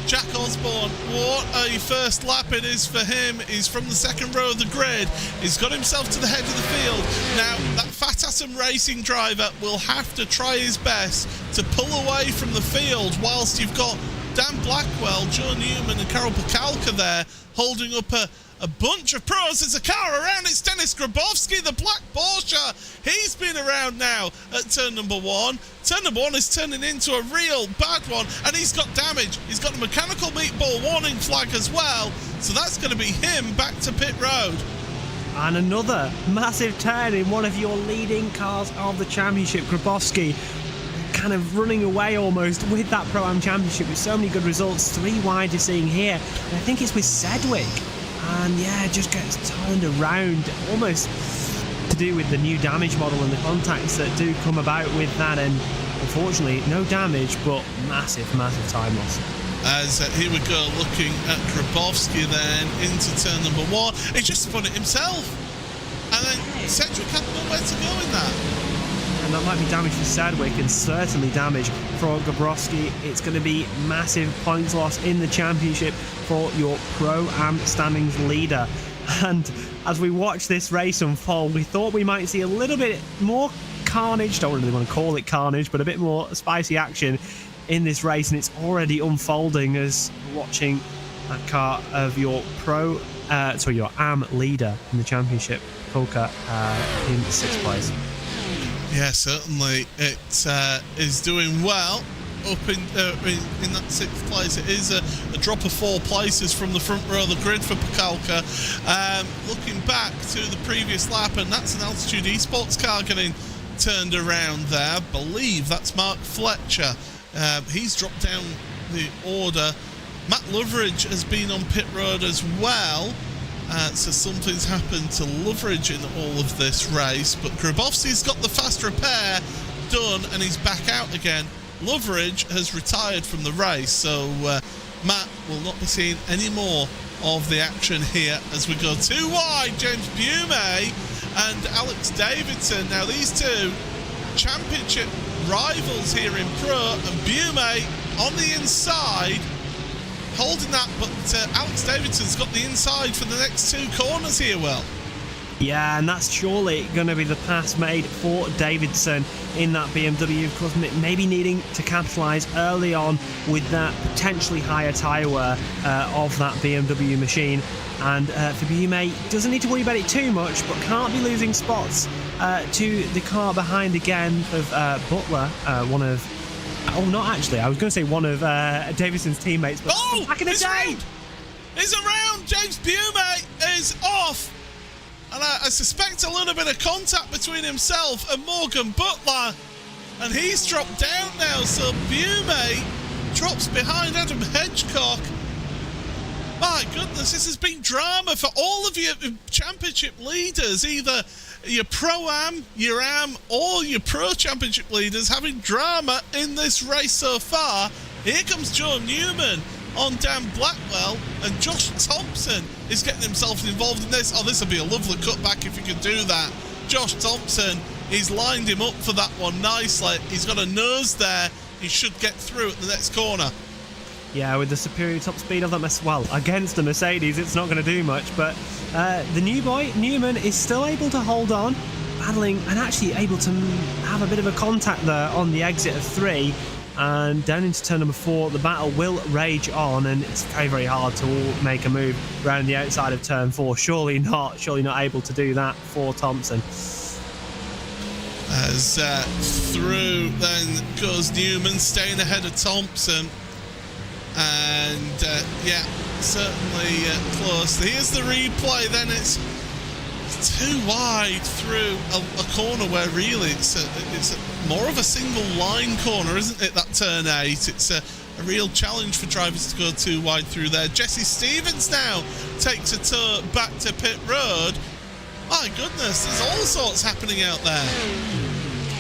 Jack Osborne, what a first lap it is for him. He's from the second row of the grid. He's got himself to the head of the field. Now, that Fat Assam Racing driver will have to try his best to pull away from the field whilst you've got Dan Blackwell, Joe Newman and Karl Pakalka there holding up a bunch of pros. There's a car around. It's Dennis Grabowski, the black Porsche. He's been around now at turn number 1. Turn number 1 is turning into a real bad one, and he's got damage. He's got a mechanical meatball warning flag as well, so that's going to be him back to pit road. And another massive turn in one of your leading cars of the championship. Grabowski kind of running away almost with that Pro-Am Championship with so many good results. 3 wide you're seeing here, and I think it's with Sedgwick. And yeah, just gets turned around, almost to do with the new damage model and the contacts that do come about with that. And unfortunately, no damage, but massive, massive time loss. As here we go, looking at Grabowski then into turn number 1. He just spun it himself. And then Sedgwick had nowhere to go in that. And that might be damage for Sedgwick and certainly damage for Grabowski. It's going to be massive points loss in the championship for your Pro-Am standings leader. And as we watch this race unfold, we thought we might see a little bit more carnage. Don't really want to call it carnage, but a bit more spicy action in this race, and it's already unfolding as we're watching that car of your your AM leader in the championship, Polka, in 6th place. Yeah, certainly it is doing well up in that 6th place. It is a drop of 4 places from the front row of the grid for Pakalka. Looking back to the previous lap, and that's an Altitude Esports car getting turned around there. I believe that's Mark Fletcher. He's dropped down the order. Matt Loveridge has been on pit road as well. So something's happened to Loveridge in all of this race, but Grabowski's got the fast repair done and he's back out again. Loveridge has retired from the race, so Matt will not be seeing any more of the action here as we go 2 wide. James Bume and Alex Davidson. Now these two championship rivals here in Pro, and Bume on the inside holding that, but Alex Davidson's got the inside for the next 2 corners here, Will. Yeah, and that's surely going to be the pass made for Davidson in that BMW. Of course, maybe needing to capitalise early on with that potentially higher tyre wear of that BMW machine. And for Bume, doesn't need to worry about it too much, but can't be losing spots to the car behind again of Butler, one of... Oh, not actually. I was going to say one of Davidson's teammates, but back in the day! He's around! James Bume is off! And I suspect a little bit of contact between himself and Morgan Butler. And he's dropped down now, so Bume drops behind Adam Hedgecock. My goodness, this has been drama for all of your championship leaders, either your Pro-Am, your Am, or your Pro Championship leaders having drama in this race so far. Here comes Joe Newman on Dan Blackwell, and Josh Thompson is getting himself involved in this. Oh, this will be a lovely cutback if he can do that. Josh Thompson, he's lined him up for that one nicely. He's got a nose there. He should get through at the next corner. Yeah, with the superior top speed of that, well, against the Mercedes, it's not going to do much. But the new boy, Newman, is still able to hold on, battling and actually able to have a bit of a contact there on the exit of 3. And down into turn number 4, the battle will rage on, and it's very, very hard to make a move around the outside of turn 4. Surely not able to do that for Thompson. As through then goes Newman, staying ahead of Thompson. And yeah, certainly close. Here's the replay. Then it's too wide through a corner where really it's more of a single line corner, isn't it? That turn 8. It's a real challenge for drivers to go too wide through there. Jesse Stevens now takes a tour back to pit road. My goodness, there's all sorts happening out there.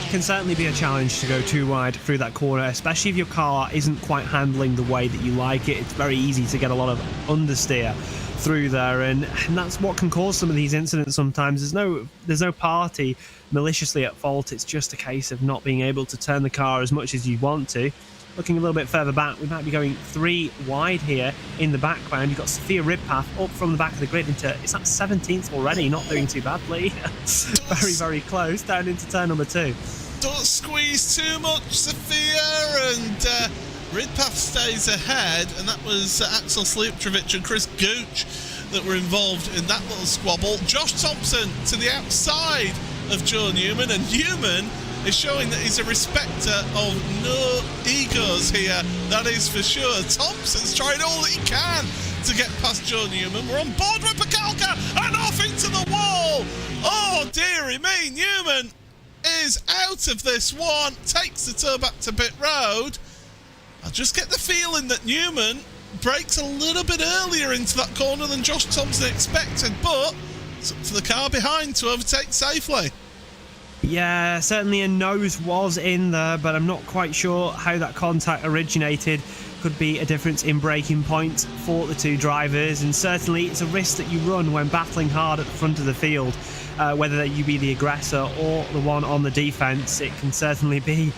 Can certainly be a challenge to go too wide through that corner, especially if your car isn't quite handling the way that you like it. It's very easy to get a lot of understeer through there, and that's what can cause some of these incidents sometimes. There's no party maliciously at fault. It's just a case of not being able to turn the car as much as you want to. Looking a little bit further back, we might be going 3 wide here in the background. You've got Sophia Ridpath up from the back of the grid into, it's at 17th already, not doing too badly. Very, very close, down into turn number 2. Don't squeeze too much, Sophia, and Ridpath stays ahead, and that was Axel Slieptrovich and Chris Gooch that were involved in that little squabble. Josh Thompson to the outside of Joe Newman, and Newman is showing that he's a respecter of no egos here, that is for sure. Thompson's trying all that he can to get past Joe Newman. We're on board with Pakalka, and off into the wall. Oh dearie me, Newman is out of this one, takes the tour back to pit road. I just get the feeling that Newman brakes a little bit earlier into that corner than Josh Thompson expected, but it's up to the car behind to overtake safely. Yeah, certainly a nose was in there, but I'm not quite sure how that contact originated. Could be a difference in braking points for the two drivers, and certainly it's a risk that you run when battling hard at the front of the field. Whether you be the aggressor or the one on the defence, it can certainly be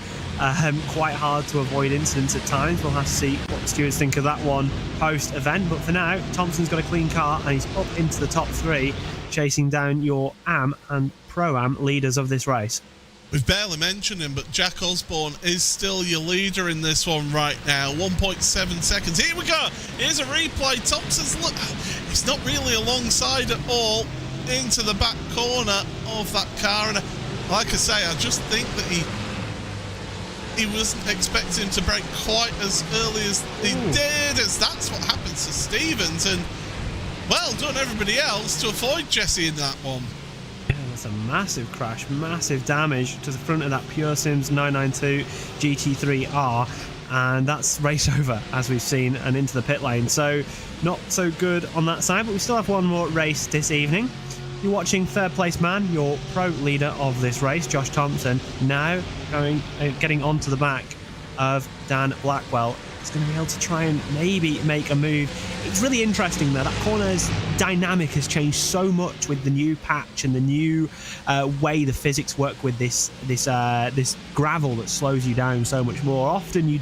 quite hard to avoid incidents at times. We'll have to see what the stewards think of that one post-event, but for now, Thompson's got a clean car and he's up into the top 3, chasing down your AM and Pro-Am leaders of this race. We've barely mentioned him, but Jack Osborne is still your leader in this one right now. 1.7 seconds. Here we go. Here's a replay. Thompson's look. He's not really alongside at all into the back corner of that car. And like I say, I just think that he wasn't expecting him to brake quite as early as he did, as that's what happens to Stevens. And well done everybody else to avoid Jesse in that one. That's a massive crash, massive damage to the front of that Pure Sims 992 GT3R, and that's race over, as we've seen, and into the pit lane. So not so good on that side, but we still have one more race this evening. You're watching third place man, your pro leader of this race, Josh Thompson, now getting onto the back of Dan Blackwell. He's going to be able to try and maybe make a move. It's really interesting though, that corner's dynamic has changed so much with the new patch and the new way the physics work with this gravel that slows you down so much more. Often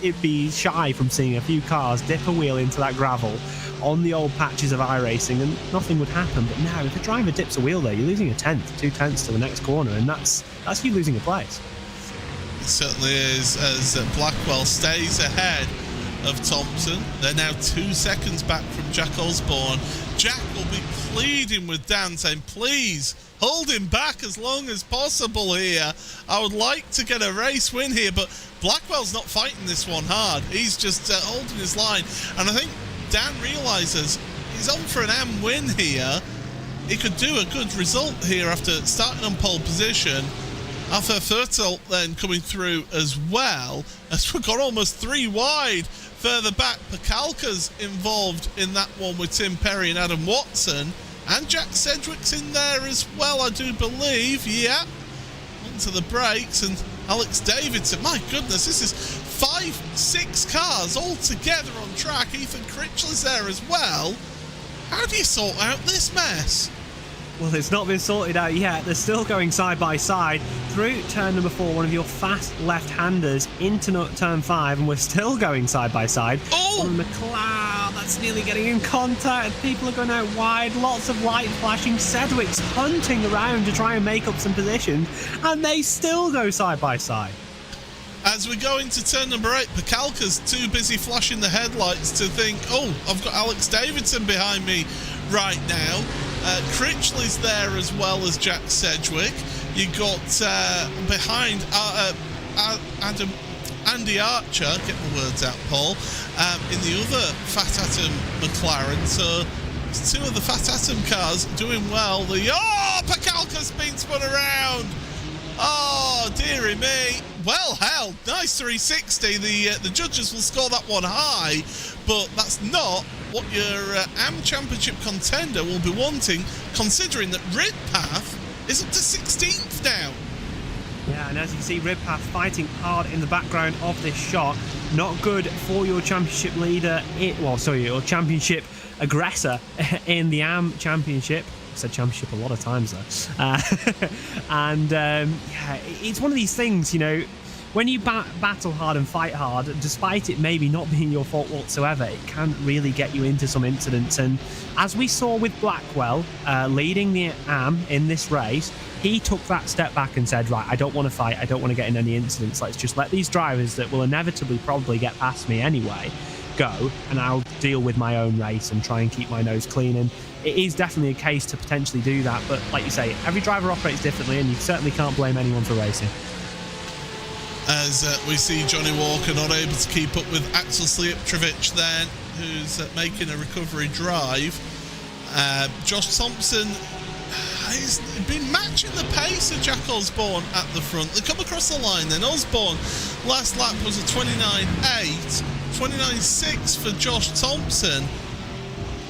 it'd be shy from seeing a few cars dip a wheel into that gravel on the old patches of iRacing and nothing would happen. But now if a driver dips a wheel there, you're losing a tenth, 2 tenths to the next corner, and that's you losing a place. It certainly is, as Blackwell stays ahead of Thompson. They're now 2 seconds back from Jack Osborne. Jack will be pleading with Dan, saying, please hold him back as long as possible here. I would like to get a race win here, but Blackwell's not fighting this one hard. He's just holding his line. And I think Dan realises he's on for an AM win here. He could do a good result here after starting on pole position. Alpha Fertil then coming through as well, as we've got almost 3 wide further back. Pakalka's involved in that one with Tim Perry and Adam Watson, and Jack Sedgwick's in there as well, I do believe. Yeah, onto the brakes, and Alex Davidson. My goodness, this is 5-6 cars all together on track. Ethan Critchler's there as well. How do you sort out this mess? Well, it's not been sorted out yet. They're still going side by side through turn number 4, one of your fast left-handers into turn 5, and we're still going side by side. Oh! McLeod, that's nearly getting in contact. People are going out wide, lots of light flashing. Sedgwick's hunting around to try and make up some positions, and they still go side by side. As we go into turn number 8, Pakalka's too busy flashing the headlights to think, oh, I've got Alex Davidson behind me right now. Critchley's there as well as Jack Sedgwick. You got behind Andy Archer, get the words out, Paul, in the other Fat Atom McLaren. So two of the Fat Atom cars doing well. Pakalka's been spun around. Oh, dearie me. Well held. Nice 360. The judges will score that one high, but that's not what your AM Championship contender will be wanting, considering that Ridpath is up to 16th now. Yeah, and as you can see, Ridpath fighting hard in the background of this shot. Not good for your championship leader, your championship aggressor in the AM Championship. I said championship a lot of times though. It's one of these things, when you battle hard and fight hard, despite it maybe not being your fault whatsoever, it can really get you into some incidents. And as we saw with Blackwell leading the AM in this race, he took that step back and said, right, I don't want to fight, I don't want to get in any incidents, let's just let these drivers that will inevitably probably get past me anyway go, and I'll deal with my own race and try and keep my nose clean. And it is definitely a case to potentially do that, but like you say, every driver operates differently, and you certainly can't blame anyone for racing. As we see Johnny Walker not able to keep up with Axel Slijeptrovic then, who's making a recovery drive. Josh Thompson has been matching the pace of Jack Osborne at the front. They come across the line then. Osborne, last lap was a 29.8, 29.6 for Josh Thompson.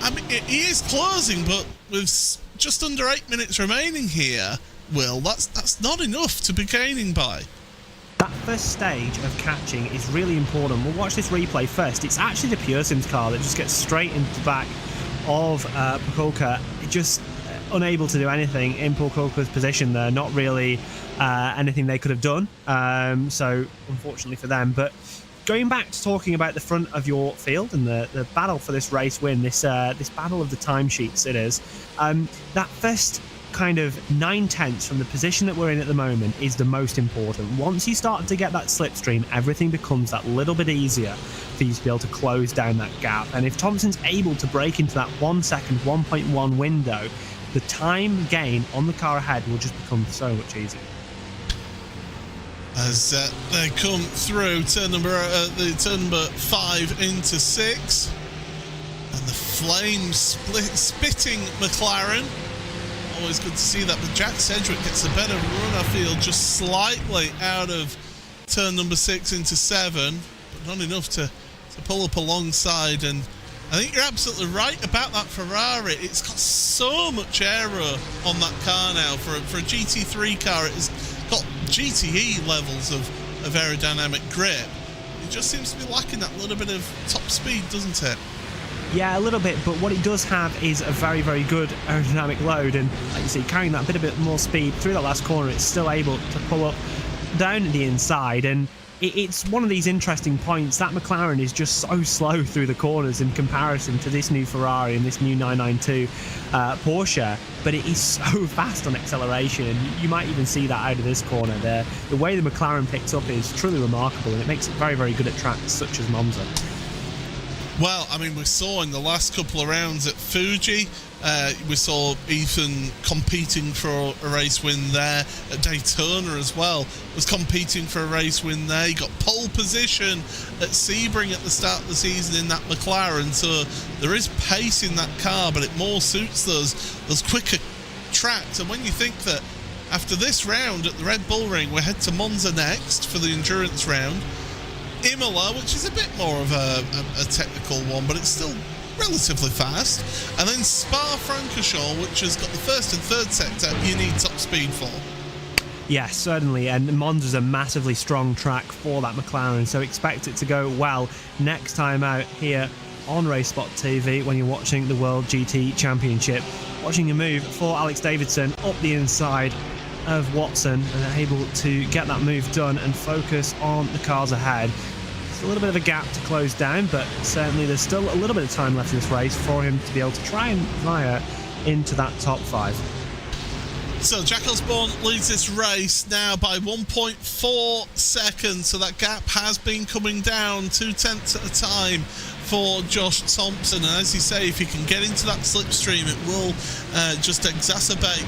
I mean, he is closing, but with just under 8 minutes remaining here, Will, that's not enough to be gaining by. That first stage of catching is really important. We'll watch this replay first. It's actually the Pearson's car that just gets straight into the back of Pakulka. Just unable to do anything in Pakulka's position there. Not really anything they could have done. So unfortunately for them. But going back to talking about the front of your field and the battle for this race win, this battle of the timesheets it is, that first kind of 9/10 from the position that we're in at the moment is the most important. Once you start to get that slipstream, everything becomes that little bit easier for you to be able to close down that gap. And if Thompson's able to break into that 1 second, 1.1 window, the time gain on the car ahead will just become so much easier. As they come through turn number 5 into 6, and the flame spitting McLaren. Always good to see that, but Jack Sedgwick gets a better run, I feel, just slightly out of turn number 6 into 7, but not enough to pull up alongside. And I think you're absolutely right about that Ferrari. It's got so much aero on that car now. For a GT3 car, it's got GTE levels of aerodynamic grip. It just seems to be lacking that little bit of top speed, doesn't it? Yeah, a little bit, but what it does have is a very, very good aerodynamic load, and like you see, carrying that bit more speed through that last corner, it's still able to pull up down the inside. And it's one of these interesting points that McLaren is just so slow through the corners in comparison to this new Ferrari and this new 992 Porsche, but it is so fast on acceleration, and you might even see that out of this corner there. The way the McLaren picks up is truly remarkable, and it makes it very, very good at tracks such as Monza. Well, I mean, we saw in the last couple of rounds at Fuji, we saw Ethan competing for a race win there. At Daytona as well, was competing for a race win there. He got pole position at Sebring at the start of the season in that McLaren, so there is pace in that car, but it more suits those quicker tracks. And when you think that after this round at the Red Bull Ring, we head to Monza next for the endurance round, Imola, which is a bit more of a technical one, but it's still relatively fast, and then Spa-Francorchamps, which has got the first and third sector you need top speed for. Yes, certainly, and Monza's a massively strong track for that McLaren, so expect it to go well next time out here on RaceSpotTV when you're watching the World GT Championship. watching a move for Alex Davidson up the inside of Watson, and they're able to get that move done and focus on the cars ahead. It's a little bit of a gap to close down, but certainly there's still a little bit of time left in this race for him to be able to try and fire into that top 5. So Jack Osborne leads this race now by 1.4 seconds, so that gap has been coming down 0.2 at a time for Josh Thompson. And as you say, if you can get into that slipstream, it will just exacerbate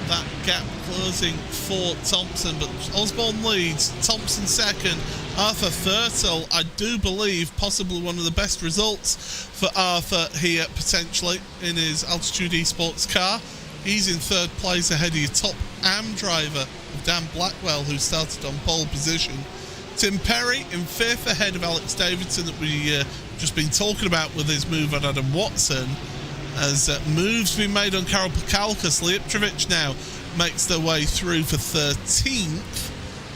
that gap closing for Thompson. But Osborne leads, Thompson second, Arthur Thurtle, I do believe possibly one of the best results for Arthur here potentially in his Altitude Esports car. He's in third place ahead of your top AM driver, Dan Blackwell, who started on pole position. Tim Perry in fifth ahead of Alex Davidson, that we just been talking about with his move on Adam Watson. As moves been made on Karol Pakalkas, Liptrovic now makes their way through for 13th.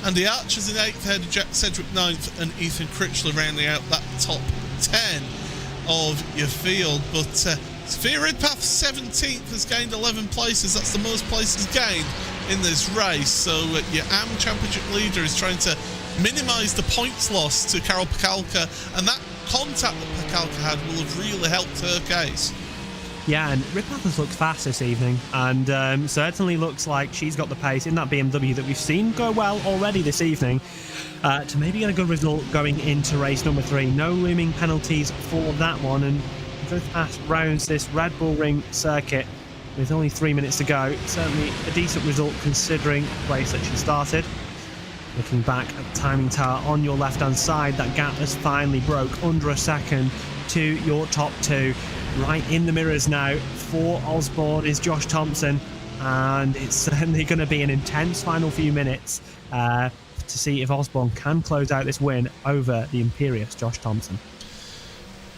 Andy Archer's in 8th ahead of Jack Sedgwick 9th, and Ethan Critchler rounding out that top 10 of your field. But Sophia Ridpath 17th has gained 11 places. That's the most places gained in this race. So your AM Championship leader is trying to minimise the points loss to Karol Pakalka, and that contact that Pakalka had will have really helped her case. Yeah, and Ridpath has looked fast this evening, and certainly looks like she's got the pace in that BMW that we've seen go well already this evening to maybe get a good result going into race number 3. No looming penalties for that one, and Ridpath rounds this Red Bull Ring circuit with only 3 minutes to go. Certainly a decent result considering the place that she started. Looking back at the timing tower on your left-hand side, that gap has finally broke under a second to your top 2. Right in the mirrors now for Osborne is Josh Thompson, and it's certainly going to be an intense final few minutes to see if Osborne can close out this win over the imperious Josh Thompson.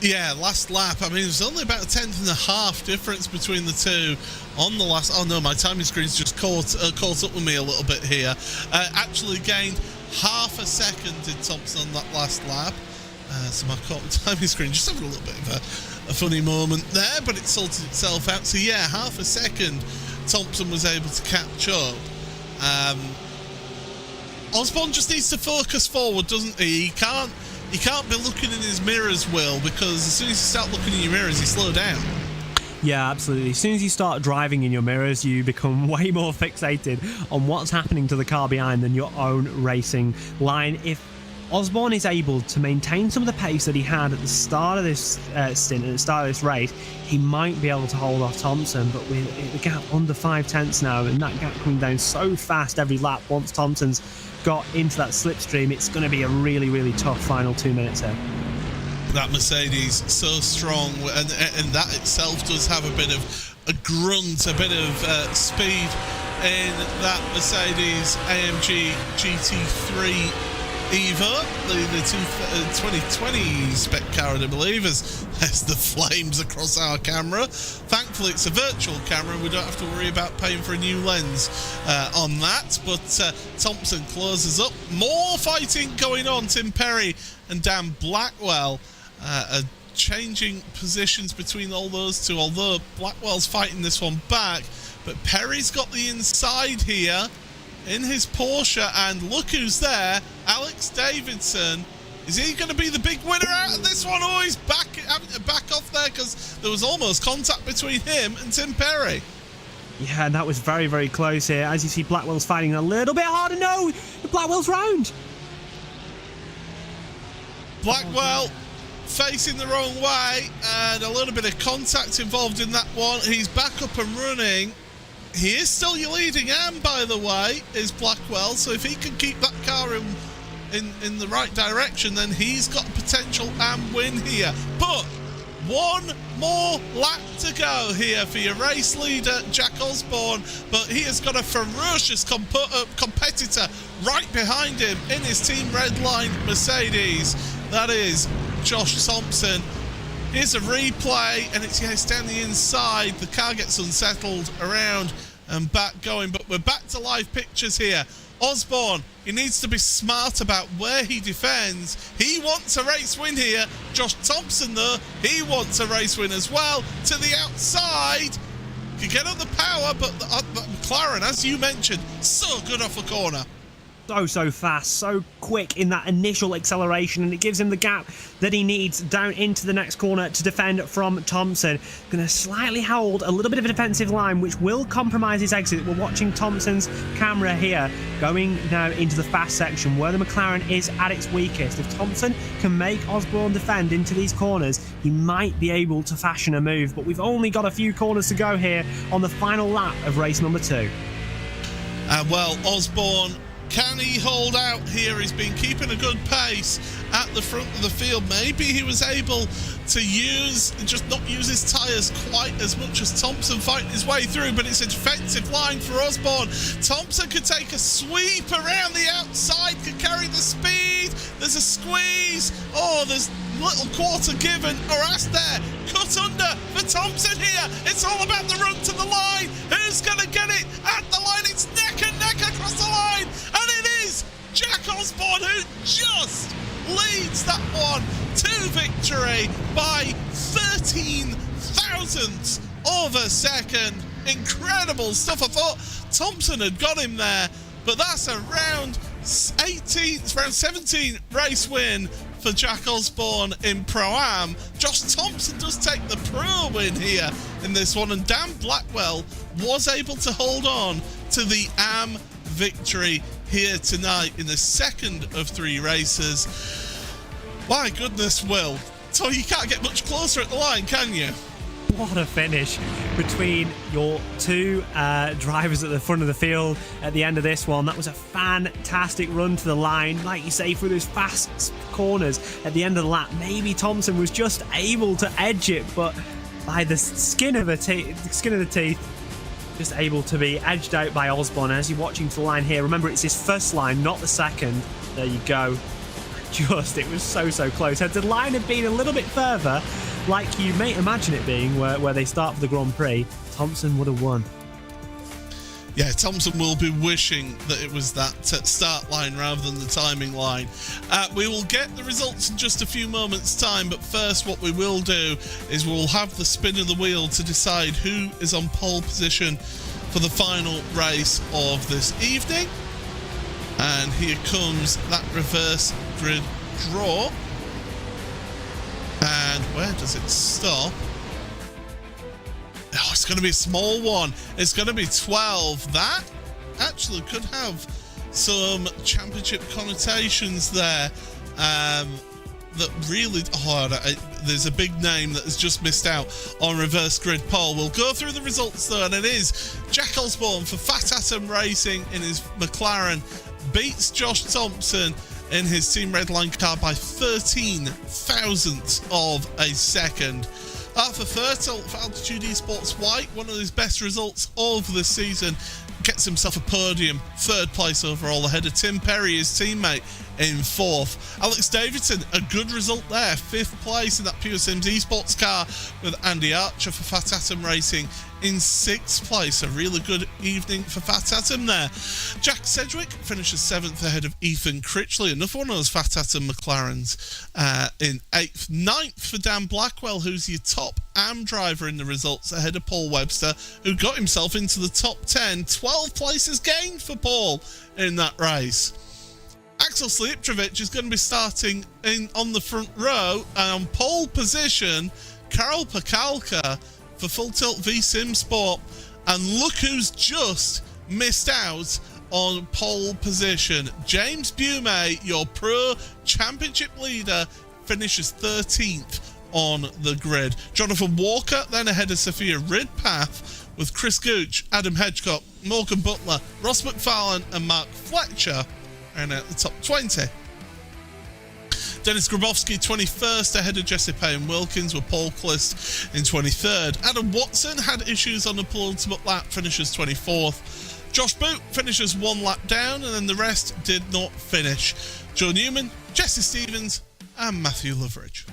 Yeah, last lap. I mean, there's only about a 10.5 difference between the two on the last. Oh no, my timing screen's just caught up with me a little bit here. Actually gained half a second did Thompson on that last lap. So my timing screen just having a little bit of a funny moment there, but it sorted itself out. So yeah, half a second Thompson was able to catch up. Osborne just needs to focus forward, doesn't he? He can't be looking in his mirrors, Will, because as soon as you start looking in your mirrors, you slow down. Yeah, absolutely. As soon as you start driving in your mirrors, you become way more fixated on what's happening to the car behind than your own racing line. If Osborne is able to maintain some of the pace that he had at the start of this stint, at the start of this race, he might be able to hold off Thompson, but with the gap under 5/10 now, and that gap coming down so fast every lap once Thompson's got into that slipstream, it's going to be a really, really tough final 2 minutes here. That Mercedes so strong, and that itself does have a bit of a grunt, a bit of speed in that Mercedes AMG GT3 Eva, the 2020 spec car, I believe, as the flames across our camera. Thankfully, it's a virtual camera and we don't have to worry about paying for a new lens on that. But Thompson closes up. More fighting going on. Tim Perry and Dan Blackwell are changing positions between all those two, although Blackwell's fighting this one back. But Perry's got the inside here in his Porsche, and look who's there, Alex Davidson. Is he going to be the big winner out of this one? Oh, he's back off there, because there was almost contact between him and Tim Perry. Yeah, and that was very, very close here. As you see, Blackwell's fighting a little bit harder. No, Blackwell's round. Blackwell facing the wrong way, and a little bit of contact involved in that one. He's back up and running. He is still your leading AM, by the way, is Blackwell. So if he can keep that car in the right direction, then he's got a potential AM win here. But one more lap to go here for your race leader, Jack Osborne. But he has got a ferocious competitor right behind him in his Team Redline Mercedes. That is Josh Thompson. Here's a replay, and it's down the inside. The car gets unsettled, around and back going, but we're back to live pictures here. Osborne, he needs to be smart about where he defends. He wants a race win here. Josh Thompson, though, he wants a race win as well. To the outside, could get up the power, but the McLaren, as you mentioned, so good off a corner. So fast, so quick in that initial acceleration, and it gives him the gap that he needs down into the next corner to defend from Thompson. Going to slightly hold a little bit of a defensive line, which will compromise his exit. We're watching Thompson's camera here, going now into the fast section where the McLaren is at its weakest. If Thompson can make Osborne defend into these corners, he might be able to fashion a move, but we've only got a few corners to go here on the final lap of race number 2. Well, Osborne, can he hold out here? He's been keeping a good pace at the front of the field. Maybe he was able to just not use his tyres quite as much as Thompson fighting his way through, but it's a defensive line for Osborne. Thompson could take a sweep around the outside, could carry the speed. There's a squeeze. Oh, there's little quarter given. Arrest there. Cut under for Thompson here. It's all about the run to the line. Who's going to get it at the line? It's neck and neck across the line. And it is Jack Osborne who just leads that one to victory by 13 thousandths of a second. Incredible stuff. I thought Thompson had got him there, but that's a round 17 race win for Jack Osborne in Pro-Am. Josh Thompson does take the Pro win here in this one, and Dan Blackwell was able to hold on to the Am victory here tonight in the second of 3 races. My goodness, Will. So you can't get much closer at the line, can you? What a finish between your two drivers at the front of the field at the end of this one. That was a fantastic run to the line, like you say, through those fast corners at the end of the lap. Maybe Thompson was just able to edge it, but by the skin of the teeth, just able to be edged out by Osborne. As you're watching to the line here, remember it's his first line, not the second. There you go. It was so close. Had the line had been a little bit further, like you may imagine it being where they start for the Grand Prix, Thompson would have won. Yeah, Thompson will be wishing that it was that start line rather than the timing line. We will get the results in just a few moments' time, but first what we will do is we'll have the spin of the wheel to decide who is on pole position for the final race of this evening. And here comes that reverse grid draw. And where does it stop? Oh, it's going to be a small one. It's going to be 12. That actually could have some championship connotations there. That really... there's a big name that has just missed out on reverse grid pole. We'll go through the results though, and it is Jack Osborne for Fat Atom Racing in his McLaren beats Josh Thompson in his Team Redline car by 13 thousandths of a second. For Fertile, for Altitude Esports White, one of his best results of the season, gets himself a podium, 3rd place overall, ahead of Tim Perry, his teammate, in 4th. Alex Davidson, a good result there, 5th place in that Pure Sims Esports car, with Andy Archer for Fat Atom Racing in 6th place. A really good evening for Fat Atom there. Jack Sedgwick finishes 7th ahead of Ethan Critchley, another one of those Fat Atom McLarens, in 8th. 9th for Dan Blackwell, who's your top AM driver in the results, ahead of Paul Webster, who got himself into the top 10. 12 places gained for Paul in that race. Axel Slijeptrovic is going to be starting on the front row, and on pole position, Karol Pakalka for Full Tilt V Sim Sport. And look who's just missed out on pole position. James Bume, your Pro Championship leader, finishes 13th on the grid. Jonathan Walker then ahead of Sophia Ridpath, with Chris Gooch, Adam Hedgecock, Morgan Butler, Ross McFarlane and Mark Fletcher and at the top 20. Dennis Grabowski 21st ahead of Jesse Payne Wilkins, with Paul Clist in 23rd. Adam Watson had issues on the penultimate lap, finishes 24th. Josh Boot finishes 1 lap down, and then the rest did not finish. Joe Newman, Jesse Stevens and Matthew Loveridge.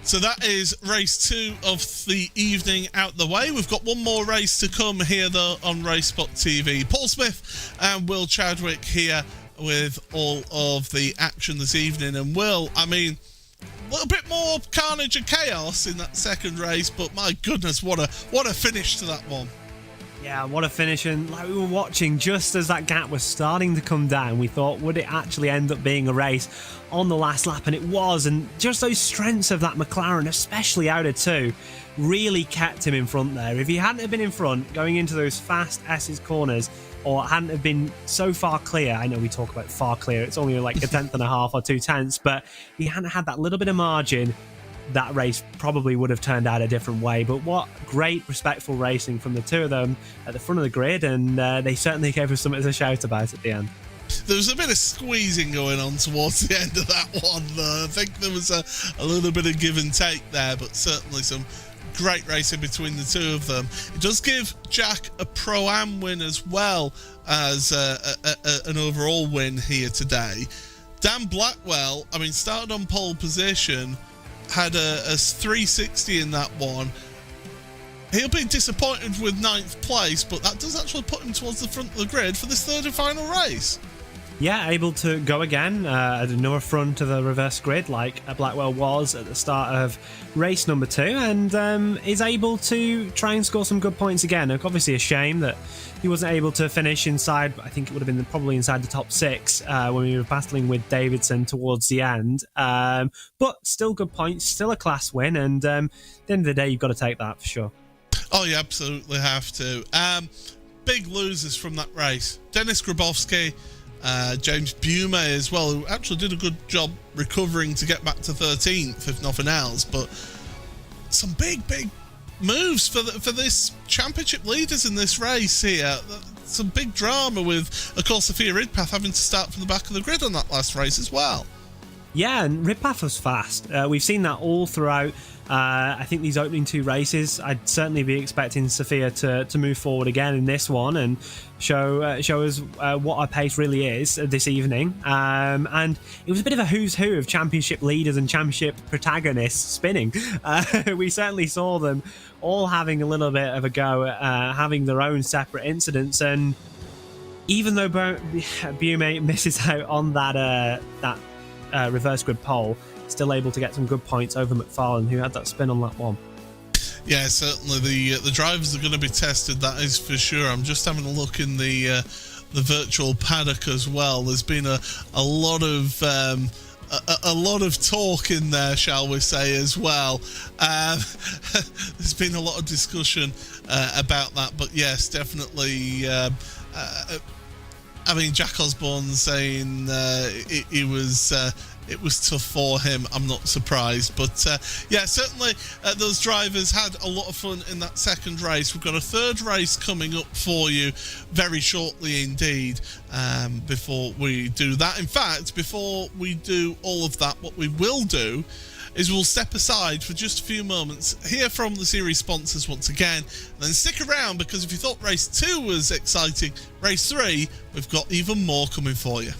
So that is race 2 of the evening out the way. We've got one more race to come here though on RaceSpotTV. Paul Smith and Will Chadwick here with all of the action this evening. And Will, I mean, A little bit more carnage and chaos in that second race, but my goodness, what a finish to that one. Yeah, what a finish. And like, we were watching just as that gap was starting to come down, we thought, would it actually end up being a race on the last lap? And it was. And just those strengths of that McLaren, especially out of 2, really kept him in front there. If he hadn't have been in front going into those fast S's corners, or hadn't have been so far clear, I know we talk about far clear, it's only like a tenth and a half or 2 tenths, but he hadn't had that little bit of margin, that race probably would have turned out a different way. But what great respectful racing from the 2 of them at the front of the grid, and they certainly gave us something to shout about at the end. There was a bit of squeezing going on towards the end of that one. I think there was a little bit of give and take there, but certainly some great racing between the 2 of them. It does give Jack a Pro-Am win as well as an overall win here today. Dan Blackwell, I mean, started on pole position, had a 360 in that one. He'll be disappointed with 9th place, but that does actually put him towards the front of the grid for this 3rd and final race. Yeah, able to go again at another front of the reverse grid like Blackwell was at the start of race number 2, and is able to try and score some good points again. Obviously a shame that he wasn't able to finish inside, I think it would have been probably inside the top 6 when we were battling with Davidson towards the end. But still good points, still a class win, and at the end of the day, you've got to take that for sure. Oh, you absolutely have to. Big losers from that race. Dennis Grabowski, James Bume as well, who actually did a good job recovering to get back to 13th, if nothing else. But some big moves for this championship leaders in this race here. Some big drama with, of course, Sophia Ridpath having to start from the back of the grid on that last race as well. Yeah, and Ridpath was fast. We've seen that all throughout. I think these opening 2 races, I'd certainly be expecting Sophia to move forward again in this one and show us what her pace really is this evening. And it was a bit of a who's who of championship leaders and championship protagonists spinning. We certainly saw them all having a little bit of a go at having their own separate incidents. And even though Bume misses out on that reverse grid pole, still able to get some good points over McFarlane, who had that spin on lap 1. Yeah, certainly the drivers are going to be tested, that is for sure. I'm just having a look in the virtual paddock as well. There's been a lot of talk in there, shall we say, as well. There's been a lot of discussion about that, but yes, definitely. I mean, Jack Osborne saying it was tough for him. I'm not surprised. But yeah, certainly those drivers had a lot of fun in that second race. We've got a 3rd race coming up for you very shortly indeed. Before we do that, in fact, before we do all of that, what we will do is we'll step aside for just a few moments, hear from the series sponsors once again, and then stick around, because if you thought race 2 was exciting, race 3, we've got even more coming for you.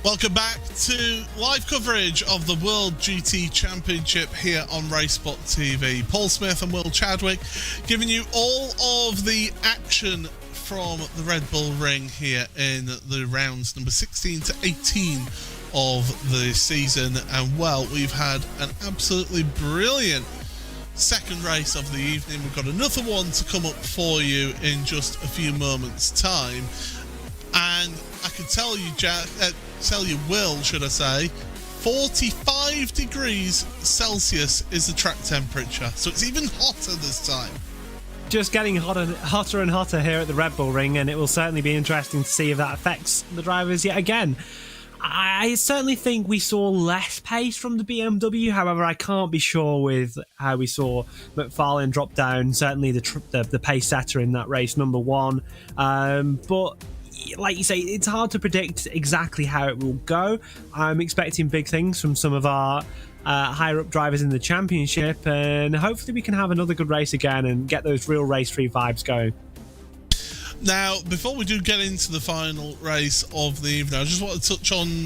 Welcome back to live coverage of the World GT Championship here on RaceSpotTV. Paul Smith and Will Chadwick giving you all of the action from the Red Bull Ring here in the rounds number 16 to 18 of the season. And well, we've had an absolutely brilliant second race of the evening. We've got another one to come up for you in just a few moments' time. And I can tell you, Will, should I say, 45 degrees Celsius is the track temperature. So it's even hotter this time. Just getting hotter and hotter here at the Red Bull Ring, and it will certainly be interesting to see if that affects the drivers yet again. I certainly think we saw less pace from the BMW. However, I can't be sure with how we saw McFarlane drop down. Certainly the pace setter in that race, number one. But like you say, it's hard to predict exactly how it will go. I'm expecting big things from some of our higher up drivers in the championship, and hopefully we can have another good race again and get those real race 3 vibes going. Now, before we do get into the final race of the evening, I just want to touch on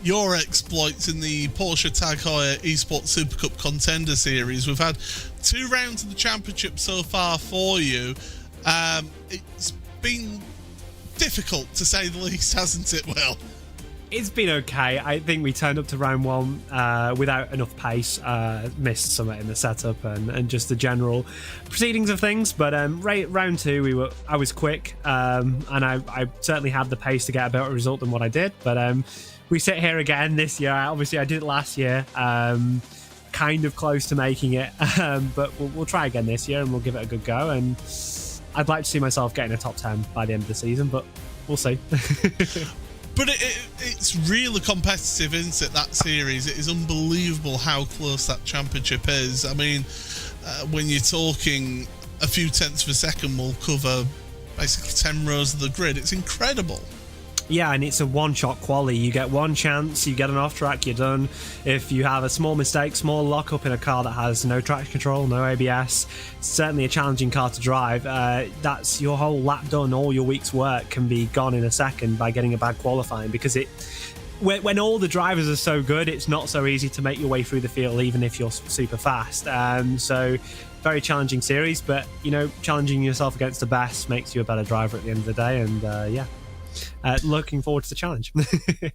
your exploits in the Porsche Tag Heuer Esports Super Cup Contender Series. We've had 2 rounds of the championship so far for you. It's been difficult, to say the least, hasn't it, Will? It's been okay. I think we turned up to round 1 without enough pace, missed something in the setup and just the general proceedings of things. But round 2, I was quick, and I certainly had the pace to get a better result than what I did. But we sit here again this year. Obviously, I did it last year, kind of close to making it, but we'll try again this year and we'll give it a good go. And I'd like to see myself getting a top 10 by the end of the season, but we'll see. But it's really competitive, isn't it, that series? It is unbelievable how close that championship is. I mean, when you're talking a few tenths of a second will cover basically 10 rows of the grid, it's incredible. Yeah, and it's a one-shot quali. You get one chance, you get an off-track, you're done. If you have a small mistake, small lock-up in a car that has no traction control, no ABS, certainly a challenging car to drive, that's your whole lap done. All your week's work can be gone in a second by getting a bad qualifying, because when all the drivers are so good, it's not so easy to make your way through the field, even if you're super fast. So very challenging series, but, you know, challenging yourself against the best makes you a better driver at the end of the day, and yeah. Looking forward to the challenge.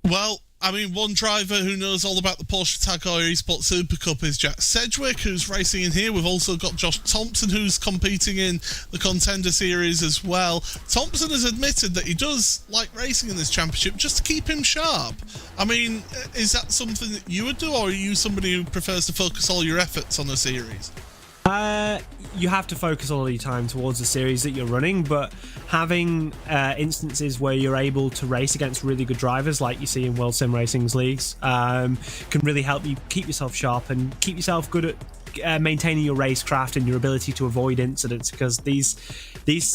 Well, I mean, one driver who knows all about the Porsche Tag Heuer Esports Super Cup is Jack Sedgwick, who's racing in here. We've also got Josh Thompson, who's competing in the Contender Series as well. Thompson has admitted that he does like racing in this championship just to keep him sharp. I mean, is that something that you would do, or are you somebody who prefers to focus all your efforts on a series? You have to focus all your time towards the series that you're running, but having instances where you're able to race against really good drivers like you see in World Sim Racing's leagues can really help you keep yourself sharp and keep yourself good at maintaining your racecraft and your ability to avoid incidents, because these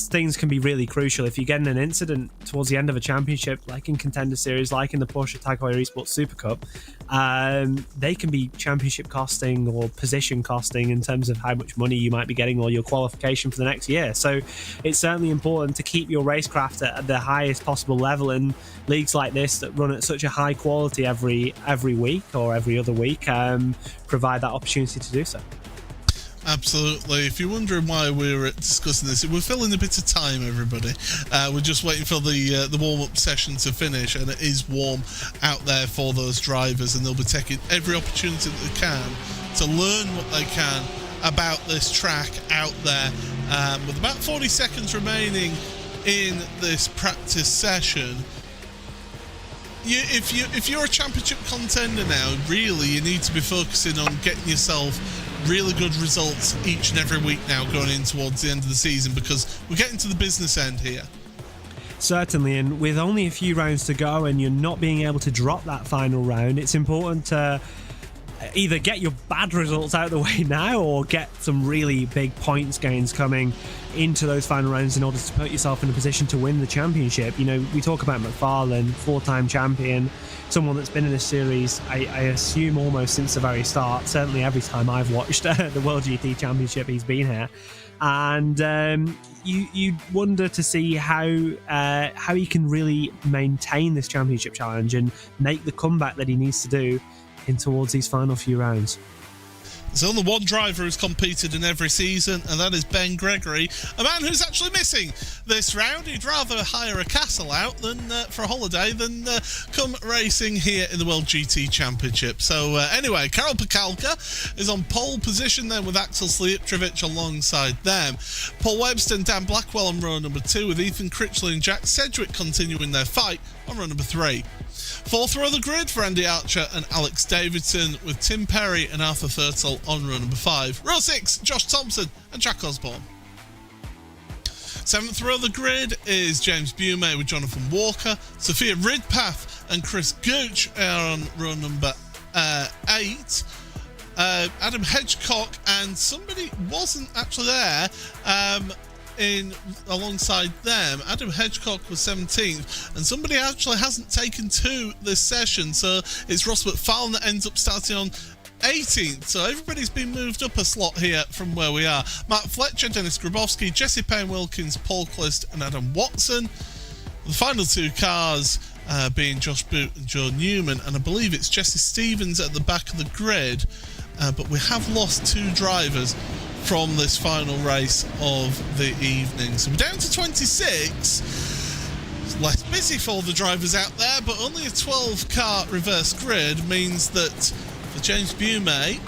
things can be really crucial. If you get in an incident towards the end of a championship, like in Contender Series, like in the Porsche Tag Heuer Esports Super Cup, they can be championship costing or position costing in terms of how much money you might be getting or your qualification for the next year. So it's certainly important to keep your racecraft at the highest possible level in leagues like this that run at such a high quality every week or every other week, provide that opportunity to do so. Absolutely. If you're wondering why we're discussing this, we're filling a bit of time, everybody. We're just waiting for the warm-up session to finish, and it is warm out there for those drivers, and they'll be taking every opportunity that they can to learn what they can about this track out there. With about 40 seconds remaining in this practice session, if you're a championship contender now, really you need to be focusing on getting yourself really good results each and every week now going in towards the end of the season, because we're getting to the business end here. Certainly, and with only a few rounds to go and you're not being able to drop that final round, it's important to either get your bad results out of the way now or get some really big points gains coming into those final rounds in order to put yourself in a position to win the championship. You know, we talk about McFarlane, 4-time champion, someone that's been in this series, I assume almost since the very start, certainly every time I've watched the World GT Championship he's been here. and you wonder to see how he can really maintain this championship challenge and make the comeback that he needs to do in towards these final few rounds. There's only one driver who's competed in every season, and that is Ben Gregory, a man who's actually missing this round. He'd rather hire a castle out than for a holiday than come racing here in the World GT Championship. So anyway, Karol Pakalka is on pole position then with Axel Slijeptrovic alongside them. Paul Webster and Dan Blackwell on row number 2, with Ethan Critchley and Jack Sedgwick continuing their fight on row number 3. Fourth row of the grid for Andy Archer and Alex Davidson, with Tim Perry and Arthur Thurtle on row number 5. Row 6, Josh Thompson and Jack Osborne. Seventh row of the grid is James Bume with Jonathan Walker. Sophia Ridpath and Chris Gooch are on row number 8. Adam Hedgecock and somebody wasn't actually there alongside them. Adam Hedgecock was 17th, and somebody actually hasn't taken 2 this session, so it's Ross McFarlane that ends up starting on 18th. So everybody's been moved up a slot here from where we are. Mark Fletcher, Dennis Grabowski, Jesse Payne-Wilkins, Paul Clist and Adam Watson. The final 2 cars being Josh Boot and Joe Newman, and I believe it's Jesse Stevens at the back of the grid, but we have lost 2 drivers from this final race of the evening. So we're down to 26. It's less busy for the drivers out there, but only a 12-car reverse grid means that for James Bume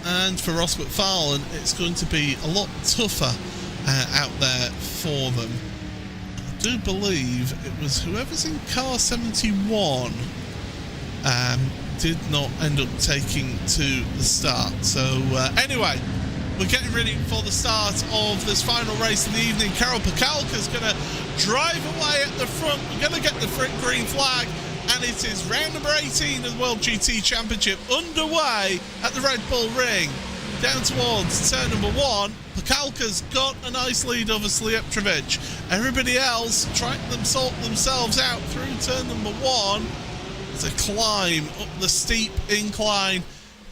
and for Ross McFarlane, it's going to be a lot tougher out there for them. I do believe it was whoever's in car 71 did not end up taking to the start. So anyway, we're getting ready for the start of this final race of the evening. Karol Pakalka's going to drive away at the front. We're going to get the green flag, and it is round number 18 of the World GT Championship underway at the Red Bull Ring. Down towards turn number 1, Pakalka's got a nice lead over Slijeptrovic. Everybody else trying to sort themselves out through turn number 1. It's a climb up the steep incline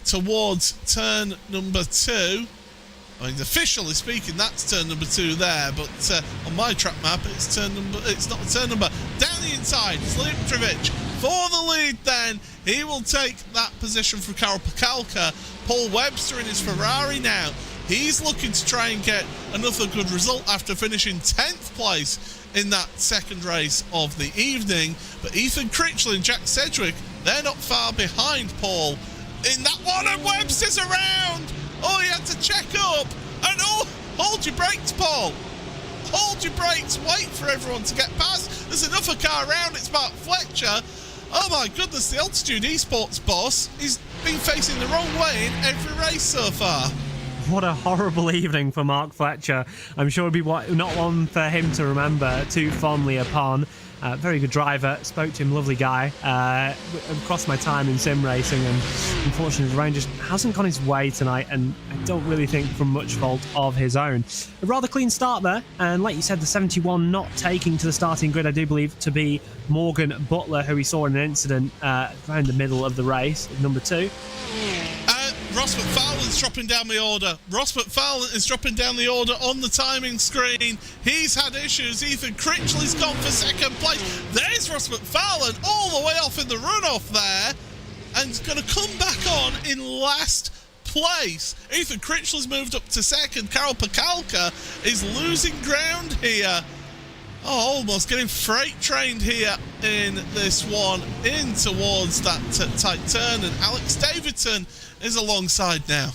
towards turn number 2. I mean, officially speaking, that's turn number 2 there, but on my track map, it's not a turn number. Down the inside, Slijeptrovic for the lead then. He will take that position from Karol Pakalka. Paul Webster in his Ferrari now. He's looking to try and get another good result after finishing 10th place in that second race of the evening. But Ethan Critchley and Jack Sedgwick, they're not far behind Paul in that one, and Webster's around. Oh, he had to check up. And hold your brakes, Paul. Hold your brakes. Wait for everyone to get past. There's enough a car around. It's Mark Fletcher. Oh my goodness, the Altitude Esports boss. He's been facing the wrong way in every race so far. What a horrible evening for Mark Fletcher. I'm sure it'd be not one for him to remember too fondly upon. Very good driver, spoke to him, lovely guy. Across my time in sim racing, and unfortunately the rain just hasn't gone his way tonight, and I don't really think from much fault of his own. A rather clean start there, and like you said, the 71 not taking to the starting grid, I do believe to be Morgan Butler, who we saw in an incident around the middle of the race, number 2. Ross McFarlane's dropping down the order. Ross McFarlane is dropping down the order on the timing screen. He's had issues. Ethan Critchley's gone for second place. There's Ross McFarlane all the way off in the runoff there, and he's going to come back on in last place. Ethan Critchley's moved up to second. Karol Pakalka is losing ground here. Oh, almost getting freight trained here in this one, in towards that tight turn, and Alex Davidson is alongside now.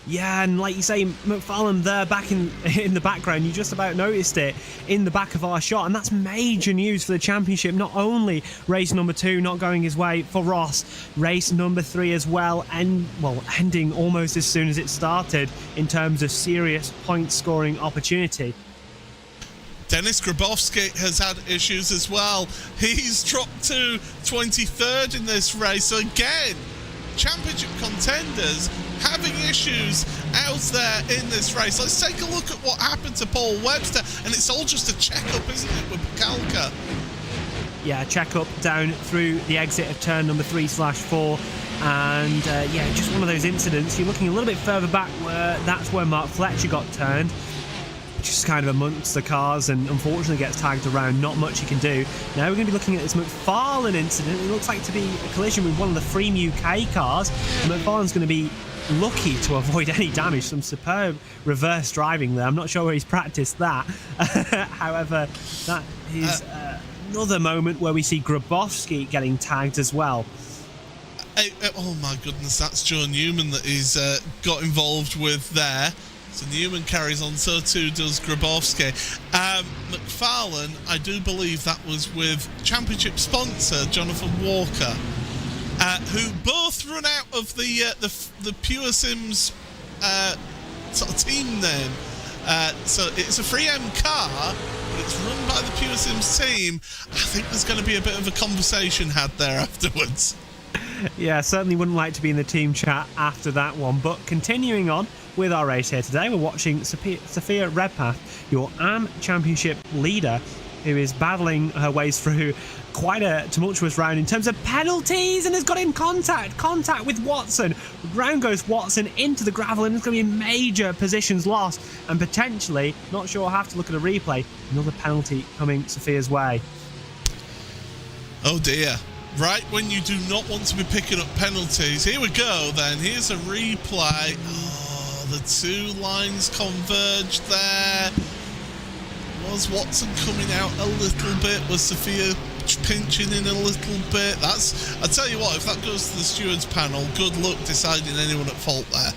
Yeah, and like you say, McFarlane there back in the background, you just about noticed it in the back of our shot, and that's major news for the championship. Not only race number 2 not going his way for Ross, race number 3 as well, and ending almost as soon as it started in terms of serious point scoring opportunity. Dennis Grabowski has had issues as well. He's dropped to 23rd in this race. So again, championship contenders having issues out there in this race. Let's take a look at what happened to Paul Webster, and it's all just a check-up, isn't it, with Pakalka? Yeah, check-up down through the exit of turn number 3/4, and just one of those incidents. You're looking a little bit further back, where that's where Mark Fletcher got turned. just kind of amongst the cars and unfortunately gets tagged around. Not much he can do. Now we're going to be looking at this McFarlane incident. It looks like to be a collision with one of the Freem UK cars, and McFarlane's going to be lucky to avoid any damage. Some superb reverse driving there. I'm not sure where he's practiced that. However, that is another moment where we see Grabowski getting tagged as well. Oh my goodness, that's Joe Newman that he's got involved with there. So Newman carries on, so too does Grabowski. McFarlane, I do believe that was with championship sponsor Jonathan Walker, who both run out of the Pure Sims sort of team name. So it's a Freem car, but it's run by the Pure Sims team. I think there's going to be a bit of a conversation had there afterwards. Yeah, certainly wouldn't like to be in the team chat after that one. But continuing on with our race here today, we're watching Sophia Redpath, your AM Championship leader, who is battling her ways through quite a tumultuous round in terms of penalties and has got in contact with Watson. Round goes Watson into the gravel, and there's going to be major positions lost, and potentially, not sure, I'll have to look at a replay, another penalty coming Sophia's way. Oh dear. Right when you do not want to be picking up penalties. Here we go then. Here's a replay. Oh, the two lines converged there. Was Watson coming out a little bit? Was Sophia pinching in a little bit? I'll tell you what, if that goes to the stewards panel, good luck deciding anyone at fault there.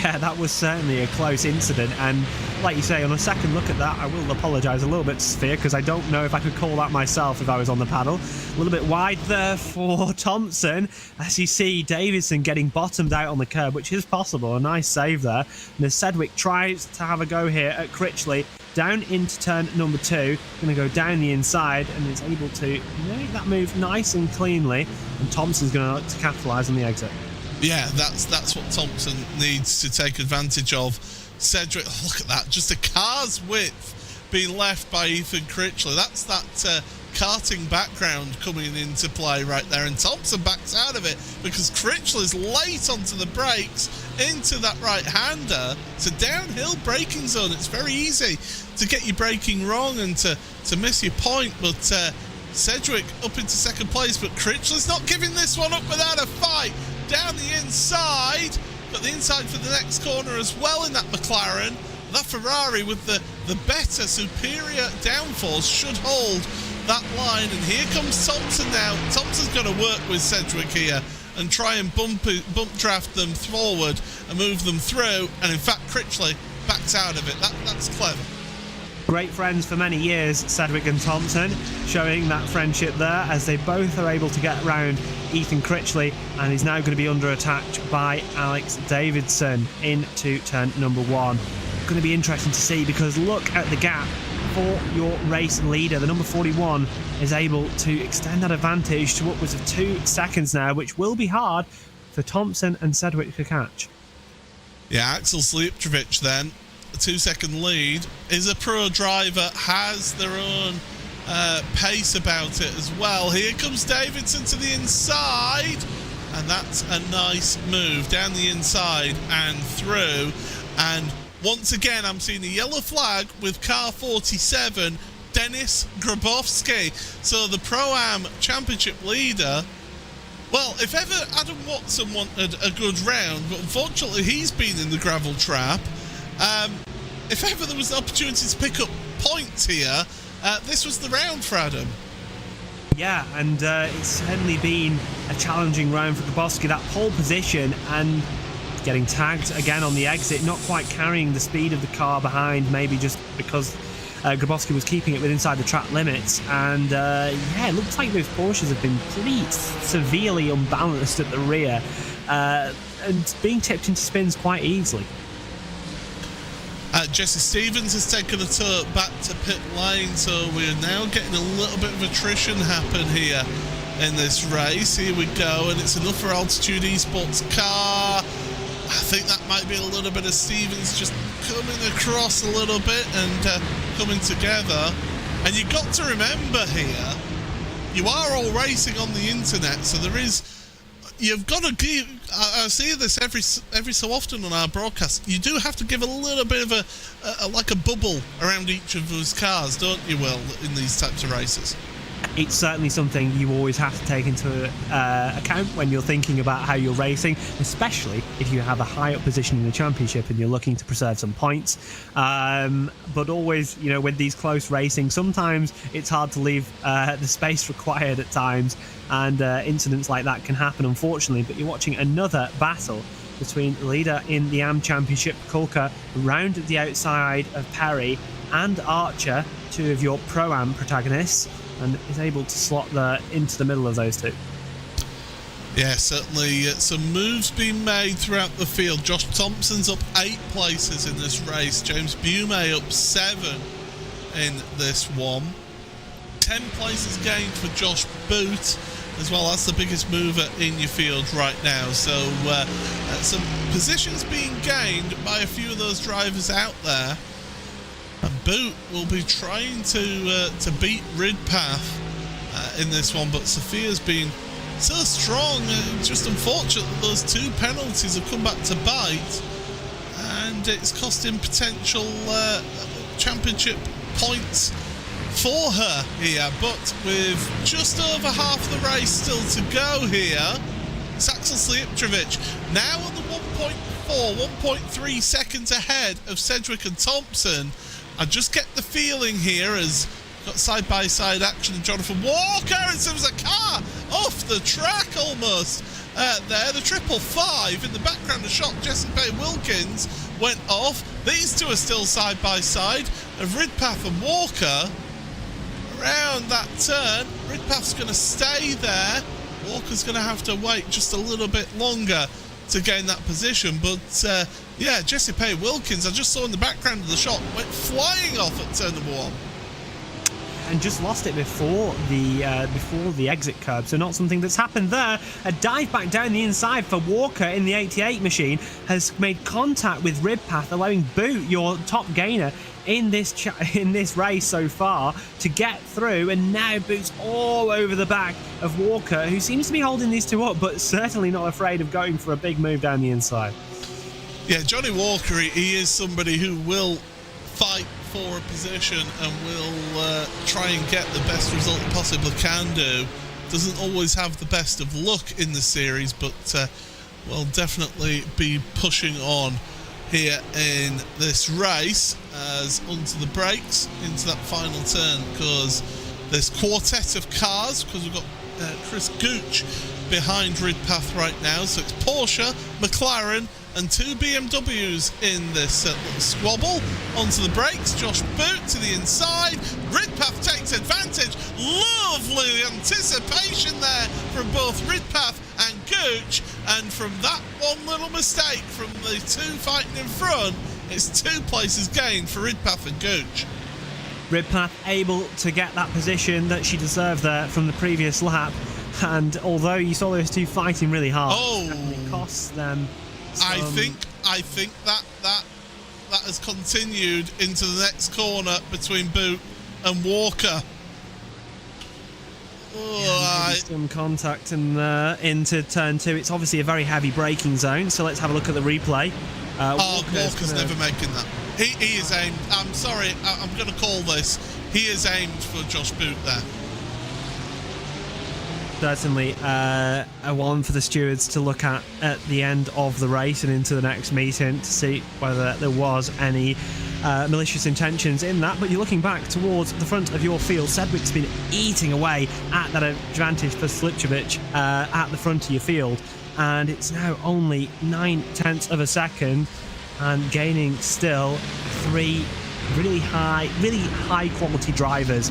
Yeah, that was certainly a close incident, and like you say, on a second look at that, I will apologise a little bit to Sophia, because I don't know if I could call that myself if I was on the panel. A little bit wide there for Thompson, as you see Davidson getting bottomed out on the curb, which is possible. A nice save there. And as Sedgwick tries to have a go here at Critchley, down into turn number 2, going to go down the inside, and is able to make that move nice and cleanly, and Thompson's going to look to capitalise on the exit. Yeah, that's what Thompson needs to take advantage of. Cedric, look at that, just a car's width being left by Ethan Critchley. That's that karting background coming into play right there, and Thompson backs out of it because Critchley's late onto the brakes into that right-hander. It's a downhill braking zone. It's very easy to get your braking wrong and to miss your point, but Cedric up into second place, but Critchley's not giving this one up without a fight. Down the inside, but the inside for the next corner as well in that McLaren. That Ferrari with the better, superior downforce should hold that line. And here comes Thompson now. Thompson's got to work with Cedric here and try and bump draft them forward and move them through. And in fact, Critchley backs out of it. That's clever. Great friends for many years, Sedgwick and Thompson, showing that friendship there as they both are able to get around Ethan Critchley, and he's now going to be under attack by Alex Davidson into turn number 1. Going to be interesting to see, because look at the gap for your race leader. The number 41 is able to extend that advantage to upwards of 2 seconds now, which will be hard for Thompson and Sedgwick to catch. Yeah, Axel Slijepcevic then, a 2-second lead, is a pro driver, has their own pace about it as well. Here comes Davidson to the inside, and that's a nice move down the inside and through. And once again, I'm seeing a yellow flag with car 47, Dennis Grabowski. So the Pro-Am Championship leader, well, if ever Adam Watson wanted a good round, but unfortunately he's been in the gravel trap. If ever there was an opportunity to pick up points here, this was the round for Adam. Yeah, and it's certainly been a challenging round for Grabowski. That pole position and getting tagged again on the exit, not quite carrying the speed of the car behind, maybe just because Grabowski was keeping it within inside the track limits. And yeah, it looks like those Porsches have been pretty severely unbalanced at the rear and being tipped into spins quite easily. Jesse Stevens has taken a tour back to pit lane, so we're now getting a little bit of attrition happen here in this race. Here we go, and it's enough for Altitude Esports car. I think that might be a little bit of Stevens just coming across a little bit and coming together. And you've got to remember here, you are all racing on the internet, so there is you've got to give. I see this every so often on our broadcast. You do have to give a little bit of a bubble around each of those cars, don't you, Will, in these types of races? It's certainly something you always have to take into account when you're thinking about how you're racing, especially if you have a high up position in the championship and you're looking to preserve some points. But always, with these close racing, sometimes it's hard to leave the space required at times, and incidents like that can happen, unfortunately. But you're watching another battle between the leader in the AM Championship, Kulka, round the outside of Perry, and Archer, two of your Pro-Am protagonists, and is able to slot into the middle of those two. Yeah, certainly some moves being made throughout the field. Josh Thompson's up 8 places in this race. James Bume up 7 in this one. 10 places gained for Josh Boot as well. That's the biggest mover in your field right now. So some positions being gained by a few of those drivers out there. And Boot will be trying to beat Ridpath in this one, but Sophia's been so strong. Just unfortunate that those 2 penalties have come back to bite, and it's costing potential championship points for her here. But with just over half the race still to go here, it's Axel Slijepčević now on the 1.3 seconds ahead of Sedgwick and Thompson. I just get the feeling here, as got side-by-side action of Jonathan Walker, and there was a car off the track almost there. The 555 in the background, a shot Jessie Pay Wilkins went off. These two are still side-by-side of Ridpath and Walker. Around that turn, Ridpath's going to stay there. Walker's going to have to wait just a little bit longer to gain that position, but yeah, Jessie Pay Wilkins, I just saw in the background of the shot, went flying off at turn number 1. And just lost it before the exit curb, so not something that's happened there. A dive back down the inside for Walker in the 88 machine has made contact with Ridpath, allowing Boot, your top gainer in this race so far, to get through, and now Boot's all over the back of Walker, who seems to be holding these two up, but certainly not afraid of going for a big move down the inside. Yeah, Johnny Walker, he is somebody who will fight for a position and will try and get the best result he possibly can do. Doesn't always have the best of luck in the series, but will definitely be pushing on here in this race, as onto the brakes into that final turn, because this quartet of cars, because we've got Chris Gooch behind Ridpath right now, so it's Porsche, McLaren and 2 BMWs in this little squabble. Onto the brakes, Josh Boot to the inside, Ridpath takes advantage. Lovely anticipation there from both Ridpath and Gooch, and from that one little mistake from the 2 fighting in front, it's 2 places gained for Ridpath and Gooch. Ridpath able to get that position that she deserved there from the previous lap, and although you saw those 2 fighting really hard, it costs them some... I think that has continued into the next corner between Boot and Walker. Some contact into turn 2. It's obviously a very heavy braking zone, so let's have a look at the replay. Walker's never making that. He is aimed. I'm sorry, I'm going to call this. He is aimed for Josh Boot there. Certainly a one for the stewards to look at the end of the race and into the next meeting to see whether there was any malicious intentions in that. But you're looking back towards the front of your field. Sedgwick's been eating away at that advantage for Slijepčević at the front of your field, and it's now only 9/10 of a second, and gaining still 3 really high quality drivers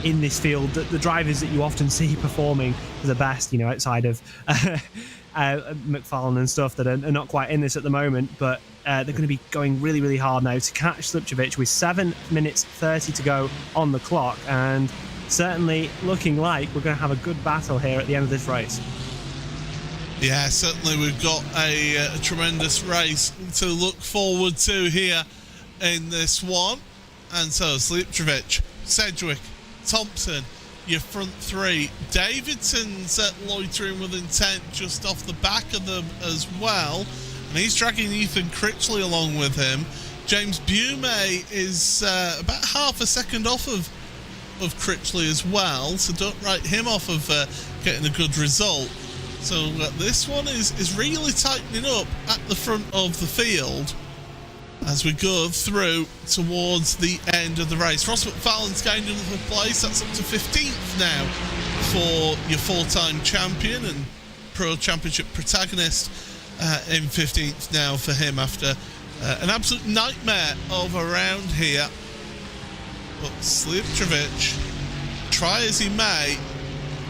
in this field. The drivers that you often see performing the best, outside of McFarlane and stuff, that are not quite in this at the moment, but they're going to be going really hard now to catch Slijepčević with 7 minutes 30 to go on the clock, and certainly looking like we're going to have a good battle here at the end of this race. Yeah, certainly we've got a tremendous race to look forward to here in this one. And so Slijepčević, Sedgwick, Thompson, your front three. Davidson's loitering with intent just off the back of them as well, and he's dragging Ethan Critchley along with him. James Bume is about half a second off of Critchley as well, so don't write him off of getting a good result. So this one is really tightening up at the front of the field as we go through towards the end of the race. Ross McFarlane's gained another place. That's up to 15th now for your four-time champion and Pro Championship protagonist, in 15th now for him after an absolute nightmare of a round here. But Slijepčević, try as he may,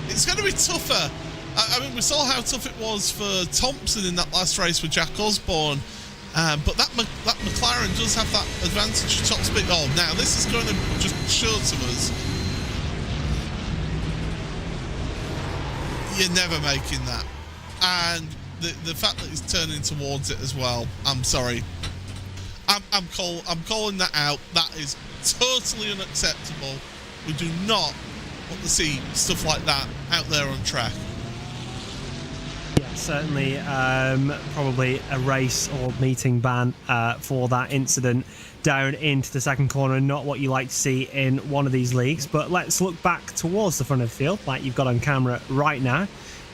it's going to be tougher. I mean, we saw how tough it was for Thompson in that last race with Jack Osborne, but that McLaren does have that advantage of top speed. Oh, now this is going to just show to us you're never making that. And the fact that he's turning towards it as well, I'm sorry. I'm calling that out. That is totally unacceptable. We do not want to see stuff like that out there on track. Yeah, certainly probably a race or meeting ban for that incident down into the second corner. Not what you like to see in one of these leagues. But let's look back towards the front of the field like you've got on camera right now.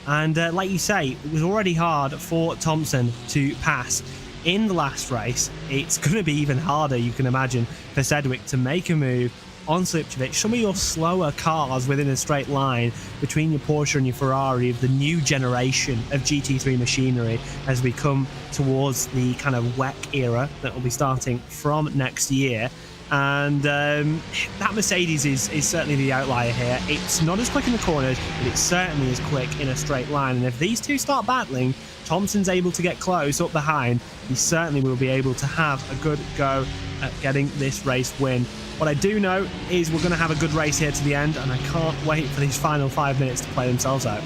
And like you say, it was already hard for Thompson to pass in the last race. It's going to be even harder, you can imagine, for Sedgwick to make a move on Slijepčević. Some of your slower cars within a straight line between your Porsche and your Ferrari of the new generation of GT3 machinery as we come towards the kind of WEC era that will be starting from next year. And that Mercedes is certainly the outlier here. It's not as quick in the corners, but it certainly is quick in a straight line. And if these two start battling, Thompson's able to get close up behind, he certainly will be able to have a good go at getting this race win. What I do know is we're going to have a good race here to the end, and I can't wait for these final 5 minutes to play themselves out.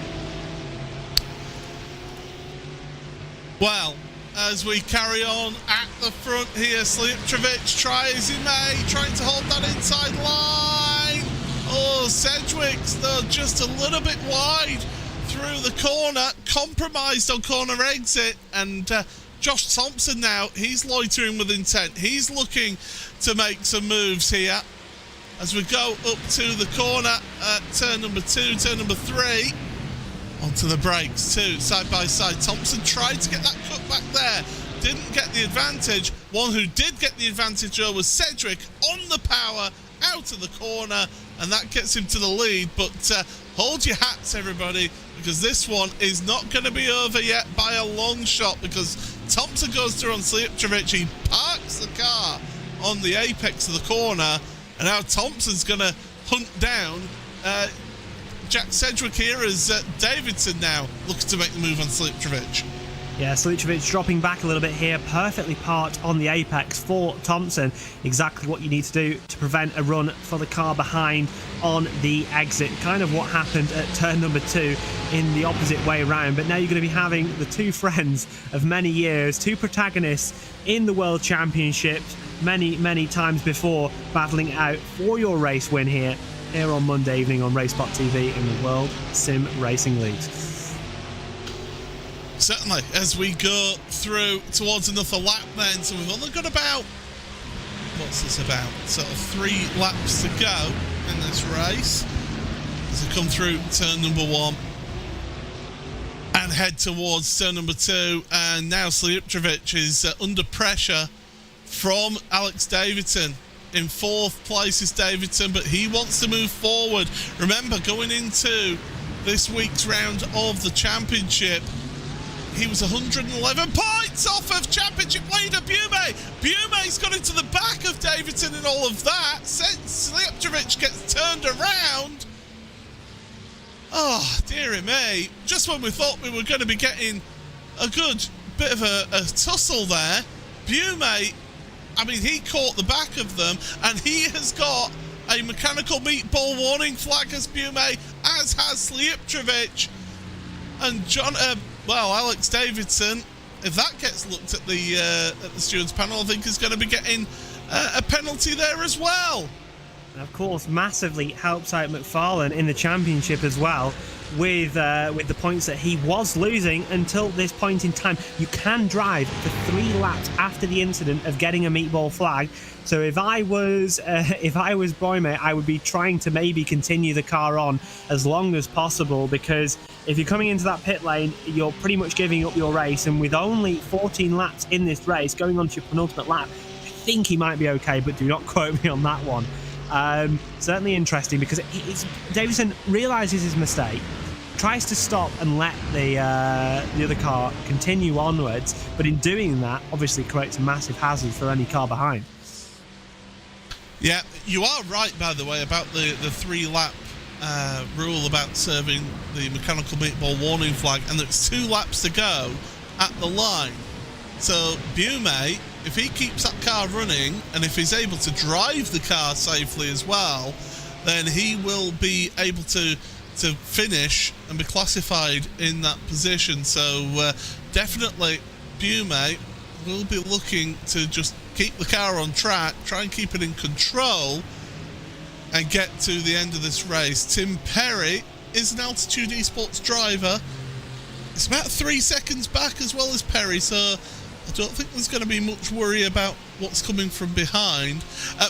Well, as we carry on at the front here, Slijepčević, try as he may, trying to hold that inside line. Oh, Sedgwick's though just a little bit wide through the corner, compromised on corner exit, and Josh Thompson now, he's loitering with intent. He's looking to make some moves here as we go up to the corner at turn number 2, turn number 3. Onto the brakes too, side by side. Thompson tried to get that cut back there, didn't get the advantage. One who did get the advantage though was Sedgwick on the power out of the corner, and that gets him to the lead. But hold your hats, everybody, because this one is not going to be over yet by a long shot, because Thompson goes through on Slijepčević. He parks the car on the apex of the corner, and now Thompson's going to hunt down Jack Sedgwick here as Davidson now looks to make the move on Slijepčević. Yeah, Slijepčević dropping back a little bit here, perfectly parked on the apex for Thompson. Exactly what you need to do to prevent a run for the car behind on the exit. Kind of what happened at turn number 2 in the opposite way around. But now you're going to be having the two friends of many years, two protagonists in the World Championship many times before, battling out for your race win here on Monday evening on RaceSpotTV in the World Sim Racing Leagues. Certainly, as we go through towards another lap then, so we've only got about, what's this about, sort of 3 laps to go in this race as we come through turn number 1 and head towards turn number 2, and now Slijepčević is under pressure from Alex Davidson. In 4th place is Davidson, but he wants to move forward. Remember, going into this week's round of the championship, he was 111 points off of championship leader Bume. Bume's got into the back of Davidson in all of that. Slijepčević gets turned around. Oh, dearie me. Just when we thought we were going to be getting a good bit of a tussle there, Bume, I mean, he caught the back of them, and he has got a mechanical meatball warning flag as Bume, as has Slijepčević. And Alex Davidson, if that gets looked at the stewards panel, I think is going to be getting a penalty there as well. And of course, massively helps out McFarlane in the championship as well, with the points that he was losing until this point in time. You can drive for 3 laps after the incident of getting a meatball flag. So if I was Boime, I would be trying to maybe continue the car on as long as possible, because if you're coming into that pit lane, you're pretty much giving up your race. And with only 14 laps in this race, going on to your penultimate lap, I think he might be okay, but do not quote me on that one. Certainly interesting, because Davison realises his mistake, tries to stop and let the other car continue onwards, but in doing that, obviously creates a massive hazard for any car behind. Yeah, you are right, by the way, about the 3-lap rule about serving the mechanical meatball warning flag, and there's 2 laps to go at the line. So Bume, if he keeps that car running, and if he's able to drive the car safely as well, then he will be able to finish and be classified in that position. So definitely Bume will be looking to just keep the car on track, try and keep it in control, and get to the end of this race. Tim Perry is an Altitude Esports driver. It's about 3 seconds back as well as Perry, so I don't think there's going to be much worry about what's coming from behind.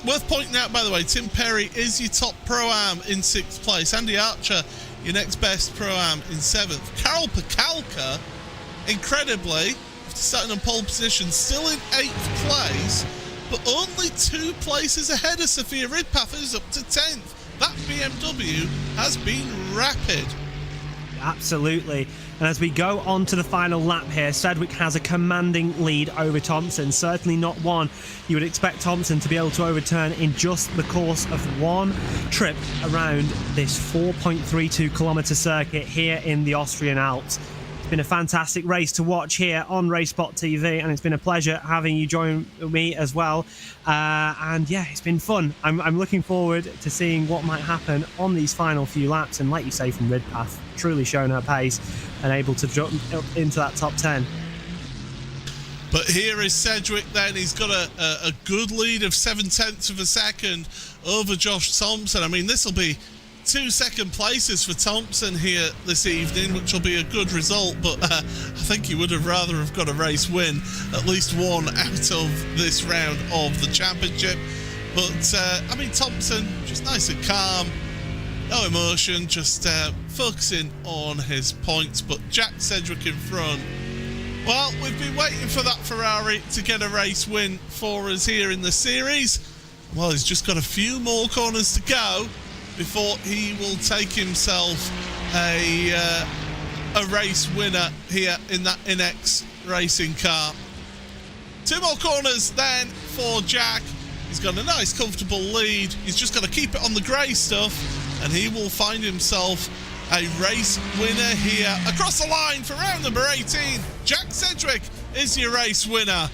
Worth pointing out, by the way, Tim Perry is your top Pro-Am in 6th place. Andy Archer, your next best Pro-Am in 7th. Karol Pakalka, incredibly, starting on pole position, still in 8th place, but only 2 places ahead of Sophia Ridpath, who's up to 10th. That BMW has been rapid. Absolutely. And as we go on to the final lap here, Sedgwick has a commanding lead over Thompson. Certainly not one you would expect Thompson to be able to overturn in just the course of one trip around this 4.32 kilometre circuit here in the Austrian Alps. It's been a fantastic race to watch here on RaceSpotTV, and it's been a pleasure having you join me as well. And yeah, it's been fun. I'm looking forward to seeing what might happen on these final few laps. And like you say, from Ridpath, truly showing her pace and able to jump up into that top 10. But here is Sedgwick then. He's got a good lead of 7/10 of a second over Josh Thompson. I mean, this will be 2 second places for Thompson here this evening, which will be a good result, but I think he would have rather have got a race win, at least one out of this round of the championship. But I mean, Thompson just nice and calm, no emotion, just focusing on his points. But Jack Sedgwick in front. Well, we've been waiting for that Ferrari to get a race win for us here in the series. Well, he's just got a few more corners to go before he will take himself a race winner here in that Inex racing car. 2 more corners then for Jack. He's got a nice comfortable lead. He's just got to keep it on the grey stuff, and he will find himself a race winner here. Across the line for round number 18, Jack Sedgwick is your race winner.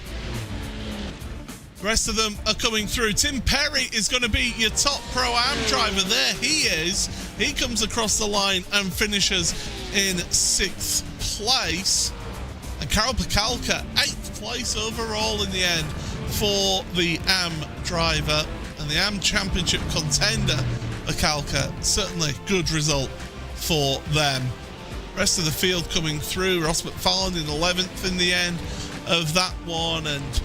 The rest of them are coming through. Tim Perry is going to be your top Pro-Am driver. There he is. He comes across the line and finishes in 6th place. And Karol Pakalka, 8th place overall in the end for the AM driver and the AM Championship contender, Pakalka. Certainly good result for them. Rest of the field coming through. Ross McFarlane in 11th in the end of that one, and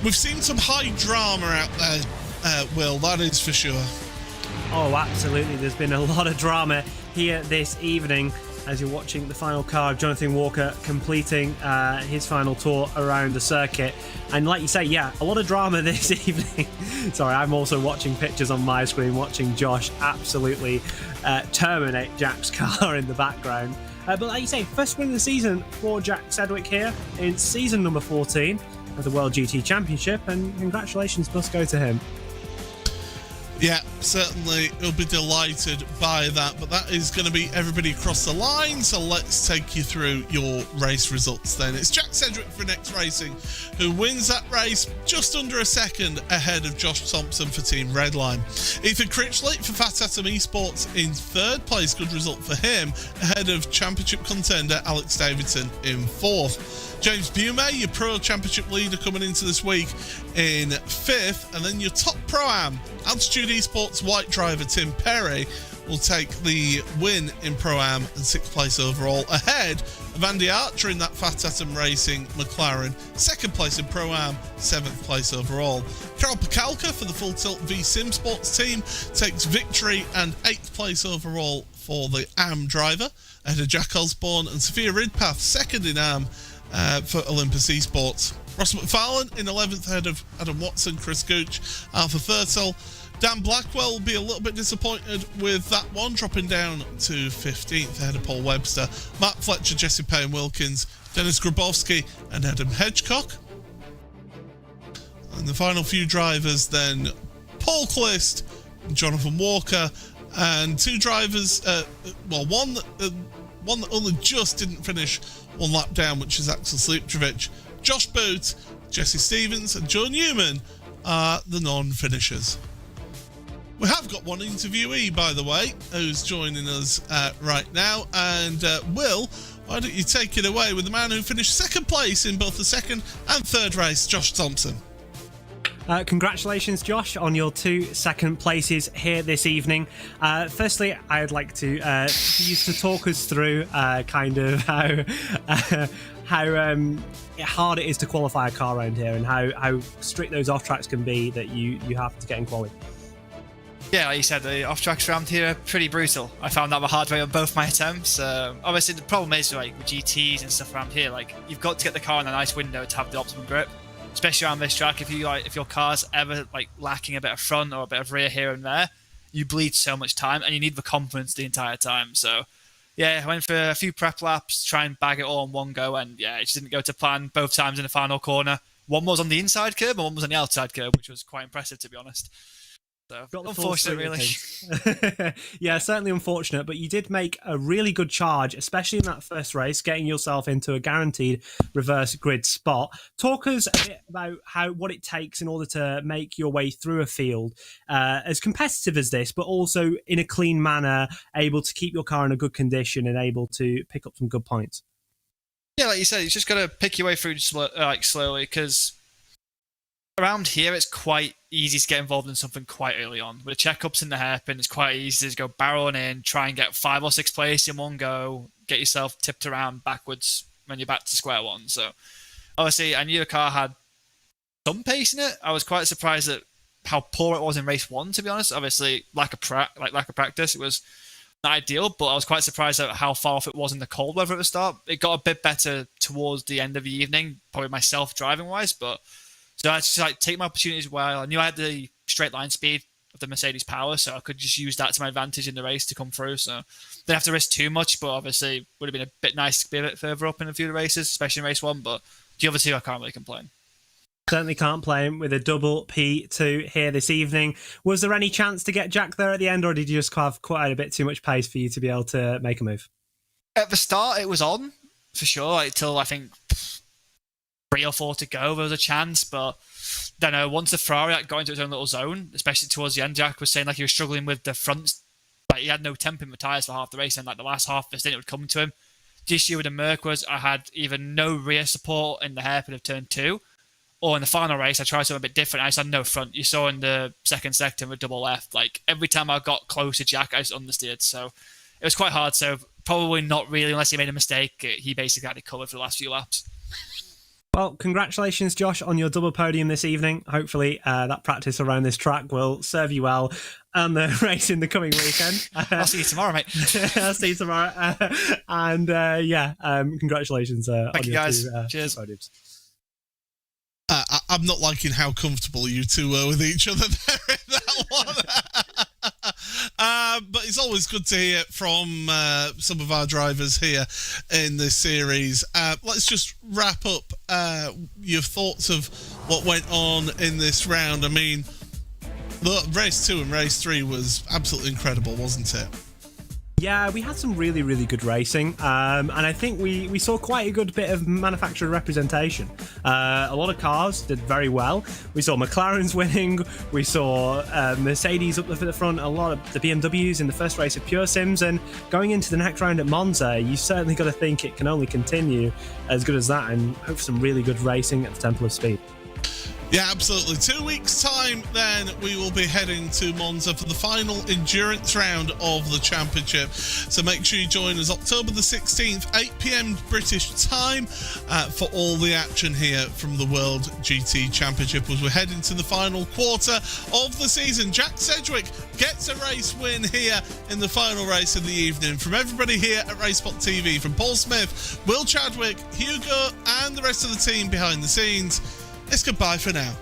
we've seen some high drama out there, Will, that is for sure. Oh, absolutely. There's been a lot of drama here this evening as you're watching the final car of Jonathan Walker completing his final tour around the circuit. And like you say, yeah, a lot of drama this evening. Sorry, I'm also watching pictures on my screen, watching Josh absolutely terminate Jack's car in the background. But like you say, first win of the season for Jack Sedgwick here in season number 14 of the World GT Championship, and congratulations must go to him. Yeah, certainly he'll be delighted by that, but that is going to be everybody across the line, so let's take you through your race results then. It's Jack Sedgwick for Next Racing who wins that race just under a second ahead of Josh Thompson for Team Redline. Ethan Critchley for Fat Atom Esports in 3rd place, good result for him, ahead of Championship contender Alex Davidson in 4th. James Bume, your Pro Championship leader coming into this week, in 5th, and then your top Pro-Am, Altitude Food Esports white driver Tim Perry will take the win in Pro-Am and 6th place overall, ahead of Andy Archer in that Fat Atom Racing McLaren, 2nd place in Pro-Am, 7th place overall. Carol Pakalka for the Full Tilt V Sim Sports team takes victory and 8th place overall for the AM driver, ahead of Jack Osborne and Sophia Ridpath, 2nd in AM for Olympus Esports. Ross McFarlane in 11th, ahead of Adam Watson, Chris Gooch, Alpha Fertel. Dan Blackwell will be a little bit disappointed with that one, dropping down to 15th, ahead of Paul Webster, Matt Fletcher, Jesse Payne Wilkins, Dennis Grabowski and Adam Hedgecock. And the final few drivers then, Paul Clist, Jonathan Walker, and 2 drivers, one that only just didn't finish 1 lap down, which is Axel Sliptrovic. Josh Booth, Jesse Stevens and Joe Newman are the non-finishers. We have got one interviewee, by the way, who's joining us right now. And Will, why don't you take it away with the man who finished 2nd place in both the 2nd and 3rd race, Josh Thompson. Congratulations, Josh, on your 2 second places here this evening. Firstly, I'd like to you to talk us through kind of how hard it is to qualify a car around here, and how strict those off tracks can be that you have to get in quali. Yeah, like you said, the off tracks around here are pretty brutal. I found that the hard way on both my attempts. Obviously, the problem is like with GTs and stuff around here, like you've got to get the car in a nice window to have the optimum grip. Especially around this track, if your car's ever like lacking a bit of front or a bit of rear here and there, you bleed so much time, and you need the confidence the entire time. So, yeah, I went for a few prep laps, try and bag it all in one go, and yeah, it just didn't go to plan both times in the final corner. One was on the inside curb, and one was on the outside curb, which was quite impressive, to be honest. So, unfortunate, really. Yeah, certainly unfortunate, but you did make a really good charge, especially in that first race, getting yourself into a guaranteed reverse grid spot. Talk us a bit about what it takes in order to make your way through a field as competitive as this, but also in a clean manner, able to keep your car in a good condition and able to pick up some good points. Yeah, like you said, you just got to pick your way through slowly, because around here, it's quite easy to get involved in something quite early on. With the checkups in the hairpin, it's quite easy to go barreling in, try and get 5 or 6 places in one go, get yourself tipped around backwards when you're back to square one. So, obviously, I knew the car had some pace in it. I was quite surprised at how poor it was in race 1, to be honest. Obviously, lack of practice, it was not ideal, but I was quite surprised at how far off it was in the cold weather at the start. It got a bit better towards the end of the evening, probably myself driving-wise, but so I just take my opportunities while I knew I had the straight line speed of the Mercedes power, so I could just use that to my advantage in the race to come through. So didn't have to risk too much, but obviously would have been a bit nice to be a bit further up in a few of the races, especially in race 1. But the other 2, I can't really complain. Certainly can't play him with a double P2 here this evening. Was there any chance to get Jack there at the end, or did you just have quite a bit too much pace for you to be able to make a move? At the start, it was on, for sure, till I think 3 or 4 to go, there was a chance, but then once the Ferrari got into its own little zone, especially towards the end, Jack was saying like he was struggling with the front, like he had no temp in the tyres for half the race, and like the last half of the stint it would come to him. The issue with the Merc was I had either no rear support in the hairpin of turn 2, or in the final race I tried something a bit different. I just had no front. You saw in the second sector with double left, like every time I got close to Jack I just understeered, so it was quite hard. So probably not really, unless he made a mistake. He basically had it covered for the last few laps. Well, congratulations, Josh, on your double podium this evening. Hopefully that practice around this track will serve you well on the race in the coming weekend. I'll see you tomorrow, mate. I'll see you tomorrow. Congratulations on Thank you, your guys. 2 Cheers. podiums. I'm not liking how comfortable you two were with each other there in that one. But it's always good to hear from some of our drivers here in this series. Let's just wrap up your thoughts of what went on in this round. I mean, the race 2 and race 3 was absolutely incredible, wasn't it? Yeah, we had some really, really good racing, and I think we saw quite a good bit of manufacturer representation. A lot of cars did very well. We saw McLaren's winning, we saw Mercedes up the front, a lot of the BMWs in the first race of Pure Sims, and going into the next round at Monza, you certainly got to think it can only continue as good as that, and hope for some really good racing at the Temple of Speed. Yeah, absolutely. 2 weeks' time, then we will be heading to Monza for the final endurance round of the championship. So make sure you join us October the 16th, 8 p.m. British time, for all the action here from the World GT Championship as we're heading to the final quarter of the season. Jack Sedgwick gets a race win here in the final race of the evening. From everybody here at RaceSpotTV, from Paul Smith, Will Chadwick, Hugo, and the rest of the team behind the scenes, it's goodbye for now.